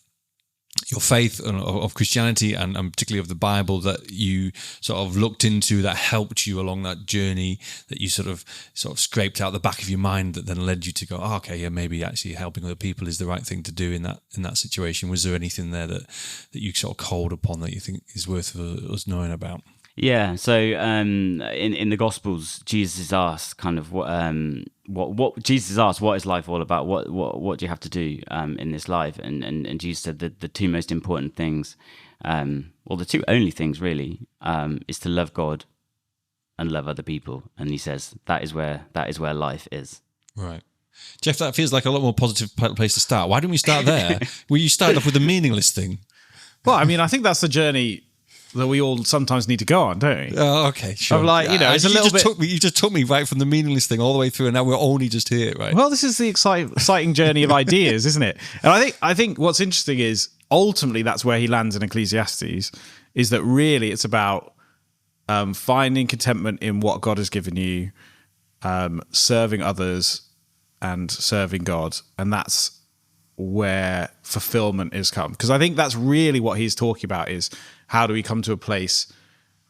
your faith of Christianity and particularly of the Bible that you sort of looked into that helped you along that journey, that you sort of scraped out the back of your mind that then led you to go, maybe actually helping other people is the right thing to do in that situation? Was there anything there that you sort of called upon that you think is worth us knowing about? Yeah. So in the Gospels, Jesus is asked kind of what Jesus is asked, what is life all about? What do you have to do in this life? And Jesus said that the two most important things, the two only things really, is to love God and love other people. And he says that is where life is. Right. Jeff, that feels like a lot more positive place to start. Why didn't we start there? Well, you started off with the meaningless thing. Well, I mean, I think that's the journey that we all sometimes need to go on, don't we? Oh, okay, sure. Of like, it's a little bit. You just took me right from the meaningless thing all the way through, and now we're only just here, right? Well, this is the exciting journey of ideas, isn't it? And I think what's interesting is ultimately that's where he lands in Ecclesiastes, is that really it's about finding contentment in what God has given you, serving others, and serving God, and that's where fulfillment is come. Because I think that's really what he's talking about, is how do we come to a place,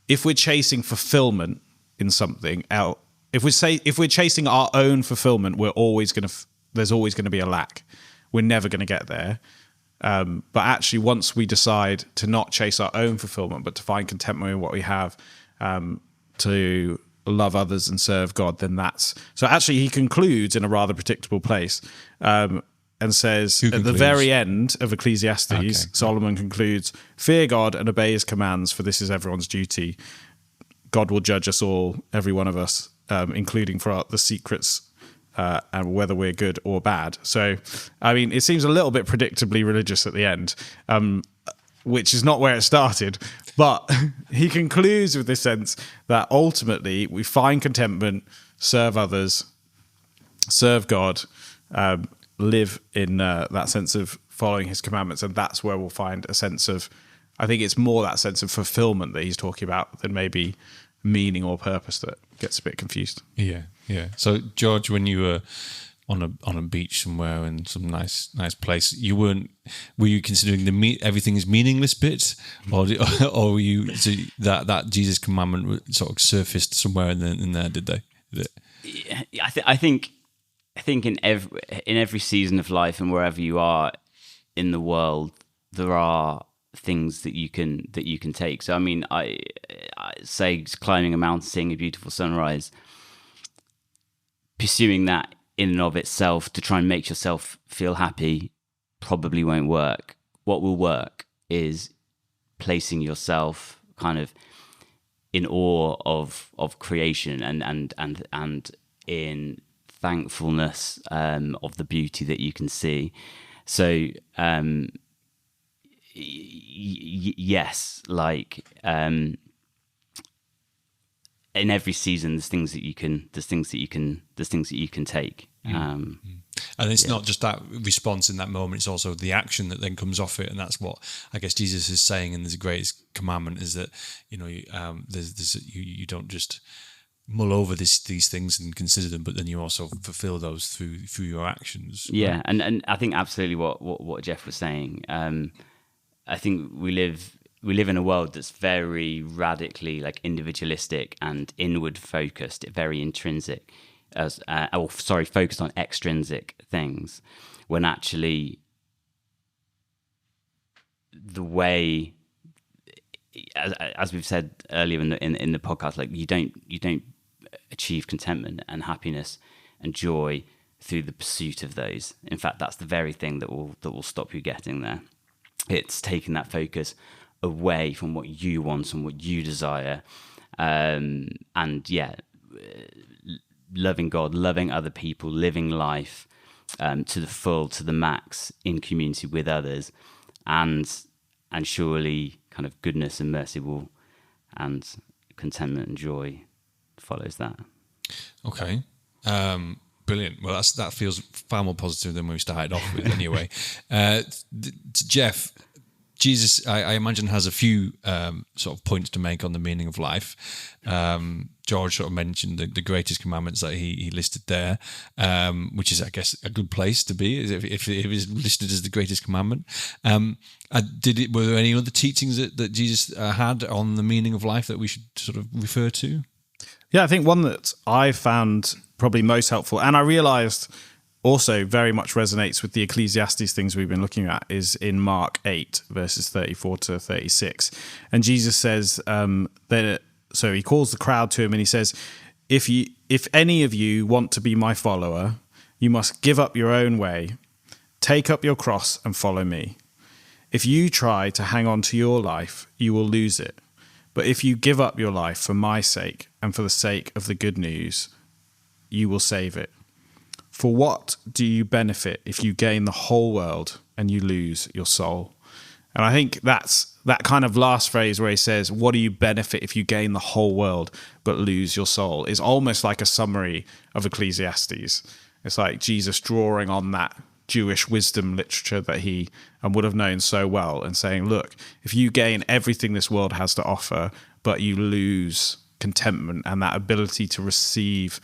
if we're chasing fulfillment in something out, if we're chasing our own fulfillment, there's always going to be a lack. We're never going to get there. But actually, once we decide to not chase our own fulfillment, but to find contentment in what we have, to love others and serve God, then so actually he concludes in a rather predictable place, and says at the very end of Ecclesiastes, Solomon concludes, "Fear God and obey his commands, for this is everyone's duty. God will judge us all, every one of us, including for the secrets, and whether we're good or bad." So, I mean, it seems a little bit predictably religious at the end, which is not where it started. But he concludes with this sense that ultimately we find contentment, serve others, serve God, live in that sense of following his commandments, and that's where we'll find a sense of, I think it's more that sense of fulfillment that he's talking about than maybe meaning or purpose that gets a bit confused. Yeah. So George, when you were on a beach somewhere in some nice place, were you considering everything is meaningless bit, or were you that Jesus commandment sort of surfaced somewhere in there? Did they? Yeah, I think in every season of life and wherever you are in the world, there are things that you can take. So I mean, I say climbing a mountain, seeing a beautiful sunrise, pursuing that in and of itself to try and make yourself feel happy probably won't work. What will work is placing yourself kind of in awe of creation and in thankfulness of the beauty that you can see. So yes, like in every season there's things that you can take. And it's not just that response in that moment, it's also the action that then comes off it. And that's what I guess Jesus is saying in the greatest commandment, is that you don't just mull over these things and consider them, but then you also fulfill those through your actions. Yeah, right? and I think absolutely what Jeff was saying. I think we live in a world that's very radically like individualistic and inward focused, very intrinsic. focused on extrinsic things, when actually the way, as we've said earlier in the podcast, like you don't achieve contentment and happiness and joy through the pursuit of those. In fact, that's the very thing that will stop you getting there. It's taking that focus away from what you want and what you desire, loving God, loving other people, living life to the full, to the max, in community with others, and surely kind of goodness and mercy will, and contentment and joy follows that. Okay. Brilliant. Well, that feels far more positive than we started off with anyway. Jeff, Jesus, I imagine, has a few sort of points to make on the meaning of life. George sort of mentioned the greatest commandments that he listed there, which is, I guess, a good place to be if it is listed as the greatest commandment. Were there any other teachings that Jesus had on the meaning of life that we should sort of refer to? Yeah, I think one that I found probably most helpful, and I realized also very much resonates with the Ecclesiastes things we've been looking at, is in Mark 8, verses 34 to 36. And Jesus says so he calls the crowd to him and he says, if any of you want to be my follower, you must give up your own way, take up your cross and follow me. If you try to hang on to your life, you will lose it. But if you give up your life for my sake and for the sake of the good news, you will save it. For what do you benefit if you gain the whole world and you lose your soul? And I think that's that kind of last phrase where he says, what do you benefit if you gain the whole world but lose your soul, is almost like a summary of Ecclesiastes. It's like Jesus drawing on that Jewish wisdom literature that he would have known so well and saying, look, if you gain everything this world has to offer, but you lose contentment and that ability to receive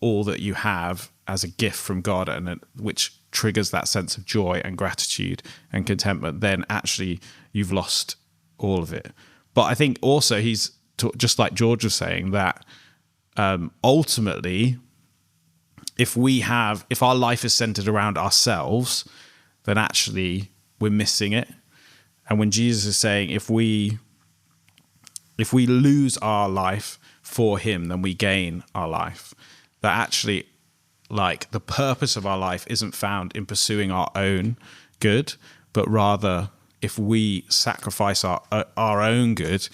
all that you have as a gift from God, and which triggers that sense of joy and gratitude and contentment, then actually you've lost all of it. But I think also he's just like George was saying, that ultimately, if our life is centered around ourselves, then actually we're missing it. And when Jesus is saying, if we lose our life for him, then we gain our life, that actually, like, the purpose of our life isn't found in pursuing our own good, but rather if we sacrifice our own good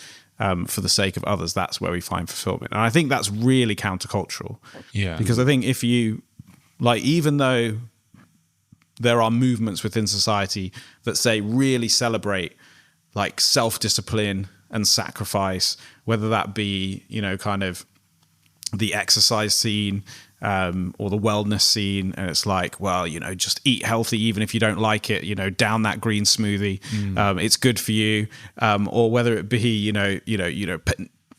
for the sake of others, that's where we find fulfillment. And I think that's really countercultural. Yeah. Because I think if you, like, even though there are movements within society that say really celebrate like self-discipline and sacrifice, whether that be, kind of the exercise scene or the wellness scene, and it's like, well, just eat healthy even if you don't like it, down that green smoothie, it's good for you, or whether it be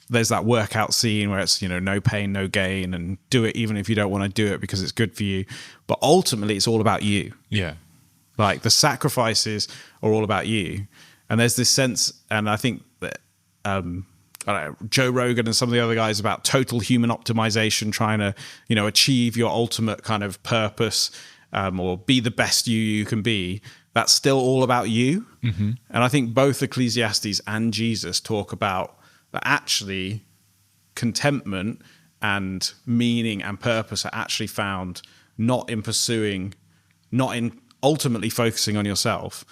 there's that workout scene where it's no pain no gain, and do it even if you don't want to do it because it's good for you. But ultimately it's all about you. Yeah. Like, the sacrifices are all about you. And there's this sense, and I think that I don't know, Joe Rogan and some of the other guys, about total human optimization, trying to, achieve your ultimate kind of purpose, or be the best you can be. That's still all about you. Mm-hmm. And I think both Ecclesiastes and Jesus talk about that actually contentment and meaning and purpose are actually found not in ultimately focusing on yourself,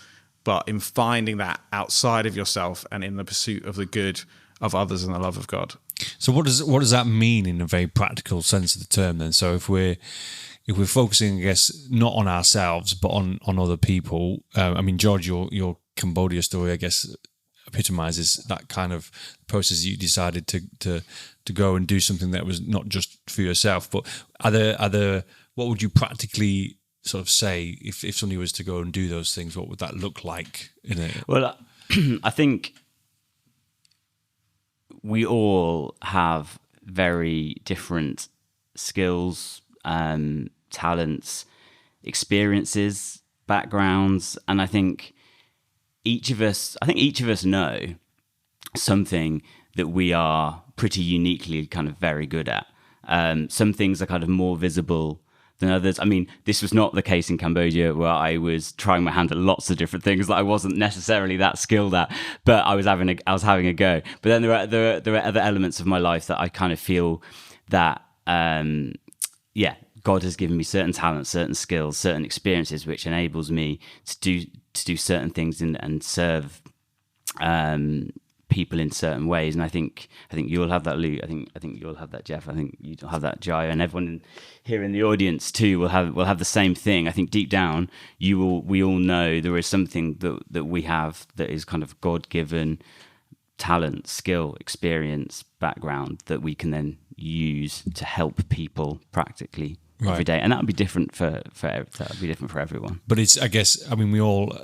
but in finding that outside of yourself and in the pursuit of the good of others and the love of God. So what does that mean in a very practical sense of the term then? So if we're focusing, I guess, not on ourselves but on other people, George, your Cambodia story, I guess, epitomizes that kind of process. You decided to go and do something that was not just for yourself, but what would you practically sort of say if somebody was to go and do those things? What would that look like? Well, I think we all have very different skills, talents, experiences, backgrounds, and I think each of us know something that we are pretty uniquely kind of very good at. Some things are kind of more visible than others. I mean, this was not the case in Cambodia, where I was trying my hand at lots of different things that I wasn't necessarily that skilled at, but I was having a go. But then there are other elements of my life that I kind of feel that, God has given me certain talents, certain skills, certain experiences, which enables me to do certain things and serve people in certain ways. And I think you'll have that, Luke. I think you'll have that, Jeff. I think you'll have that, Jai, and everyone here in the audience too will have the same thing. I think deep down we all know there is something that we have that is kind of God-given talent, skill, experience, background that we can then use to help people practically every day. And that would be different for everyone. But it's, I guess, I mean, we all,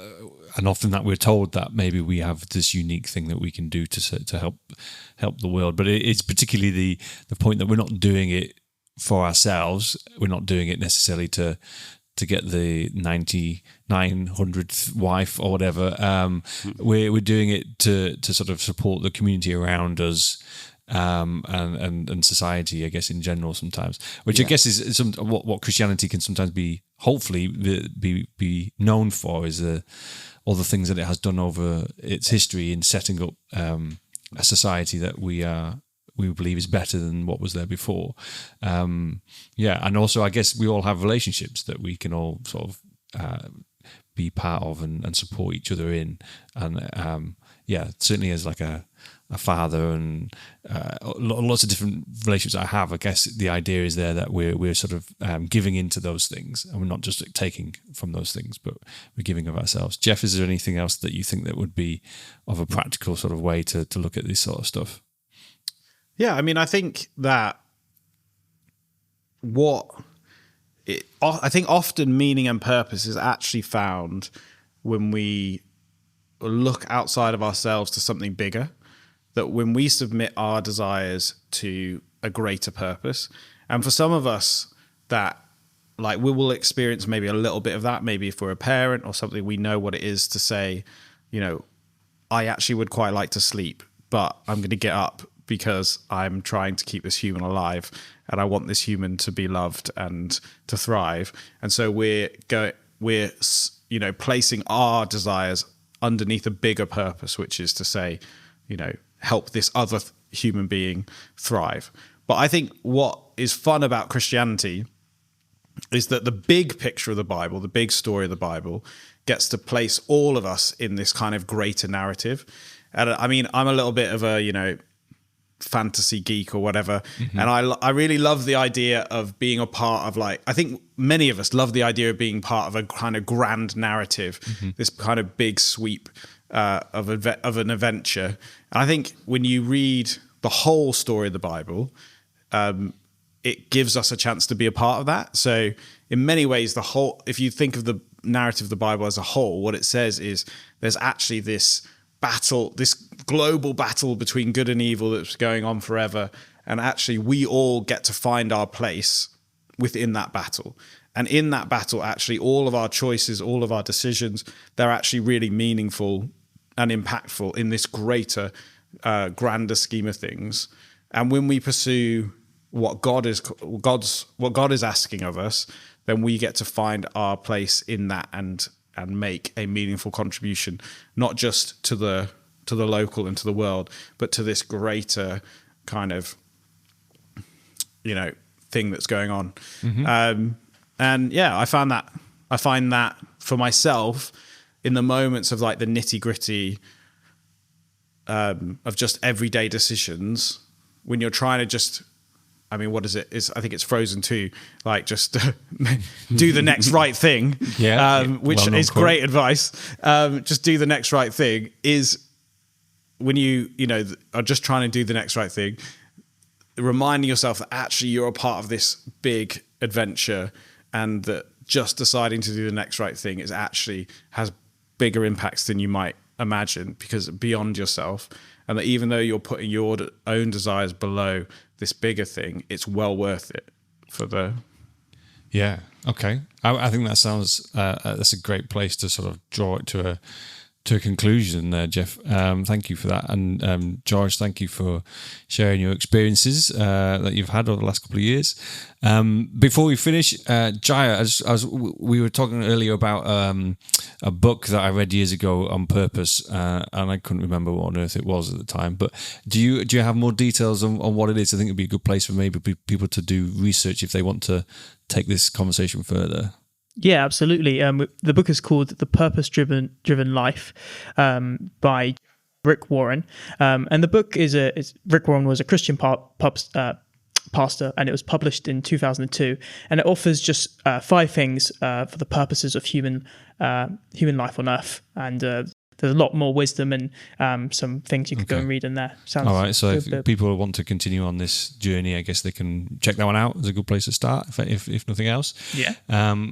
and often that we're told that maybe we have this unique thing that we can do to help the world. But it's particularly the point that we're not doing it for ourselves. We're not doing it necessarily to get the 9900th wife or whatever. We're doing it to sort of support the community around us. And society, I guess, in general sometimes, which I guess is what Christianity can sometimes be, hopefully be known for, is all the things that it has done over its history in setting up a society that we believe is better than what was there before. And also I guess we all have relationships that we can all sort of be part of and support each other in, and certainly as like a father and lots of different relationships I have. I guess the idea is there that we're sort of giving into those things, and we're not just taking from those things, but we're giving of ourselves. Jeff, is there anything else that you think that would be of a practical sort of way to look at this sort of stuff? Yeah, I mean, I think that I think often meaning and purpose is actually found when we look outside of ourselves to something bigger. That when we submit our desires to a greater purpose, and for some of us that, like, we will experience maybe a little bit of that, maybe if we're a parent or something, we know what it is to say, you know, I actually would quite like to sleep, but I'm going to get up because I'm trying to keep this human alive and I want this human to be loved and to thrive. And so we're placing our desires underneath a bigger purpose, which is to say, you know, help this other human being thrive. But I think what is fun about Christianity is that the big picture of the Bible, the big story of the Bible, gets to place all of us in this kind of greater narrative. And I mean, I'm a little bit of a, you know, fantasy geek or whatever. Mm-hmm. And I really love the idea of being a part of, like, I think many of us love the idea of being part of a kind of grand narrative, this kind of big sweep of an adventure. And I think when you read the whole story of the Bible, it gives us a chance to be a part of that. So in many ways, if you think of the narrative of the Bible as a whole, what it says is there's actually this battle, this global battle between good and evil that's going on forever. And actually we all get to find our place within that battle. And in that battle, actually, all of our choices, all of our decisions, they're actually really meaningful and impactful in this greater, grander scheme of things. And when we pursue what God is asking of us, then we get to find our place in that and make a meaningful contribution, not just to the local and to the world, but to this greater kind of, you know, thing that's going on. Mm-hmm. And yeah, I find that for myself in the moments of like the nitty gritty of just everyday decisions, when you're trying to just, I mean, what is it? I think it's Frozen 2, like just do the next right thing, which is great advice. Just do the next right thing is when you are just trying to do the next right thing, reminding yourself that actually you're a part of this big adventure, and that just deciding to do the next right thing has bigger impacts than you might imagine, because beyond yourself, and that even though you're putting your own desires below this bigger thing, it's well worth it for the... Yeah. Okay. I think that sounds, that's a great place to sort of draw it to to a conclusion there, Jeff. Thank you for that. And George, thank you for sharing your experiences that you've had over the last couple of years. Before we finish, Jaya, as we were talking earlier about a book that I read years ago on purpose, and I couldn't remember what on earth it was at the time. But do you have more details on what it is? I think it'd be a good place for maybe people to do research if they want to take this conversation further. Yeah, absolutely. The book is called The Purpose Driven Life by Rick Warren. And the book Rick Warren was a Christian pastor, and it was published in 2002. And it offers just 5 things for the purposes of human life on Earth. And there's a lot more wisdom and some things you could go and read in there. Sounds all right. So if people want to continue on this journey, I guess they can check that one out. It's a good place to start, if nothing else. Yeah.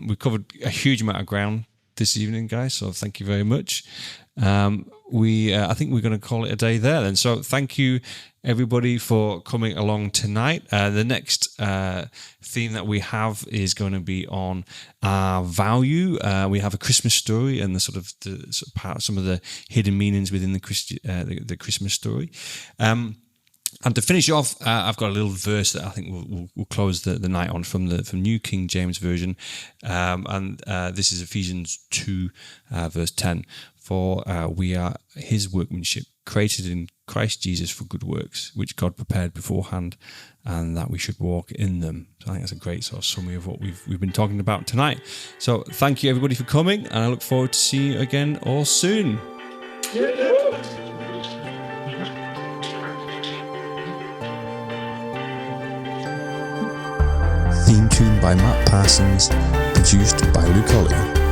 We've covered a huge amount of ground this evening, guys. So thank you very much. I think we're going to call it a day there then. So thank you everybody for coming along tonight. The next theme that we have is going to be on our value. We have a Christmas story and some of the hidden meanings within the Christmas story. And to finish off, I've got a little verse that I think we'll close the night on from New King James Version, and this is Ephesians 2, verse 10. For we are His workmanship, created in Christ Jesus for good works, which God prepared beforehand, and that we should walk in them. So I think that's a great sort of summary of what we've been talking about tonight. So thank you everybody for coming, and I look forward to seeing you again all soon. Theme tune by Matt Parsons, produced by Luke Ollie.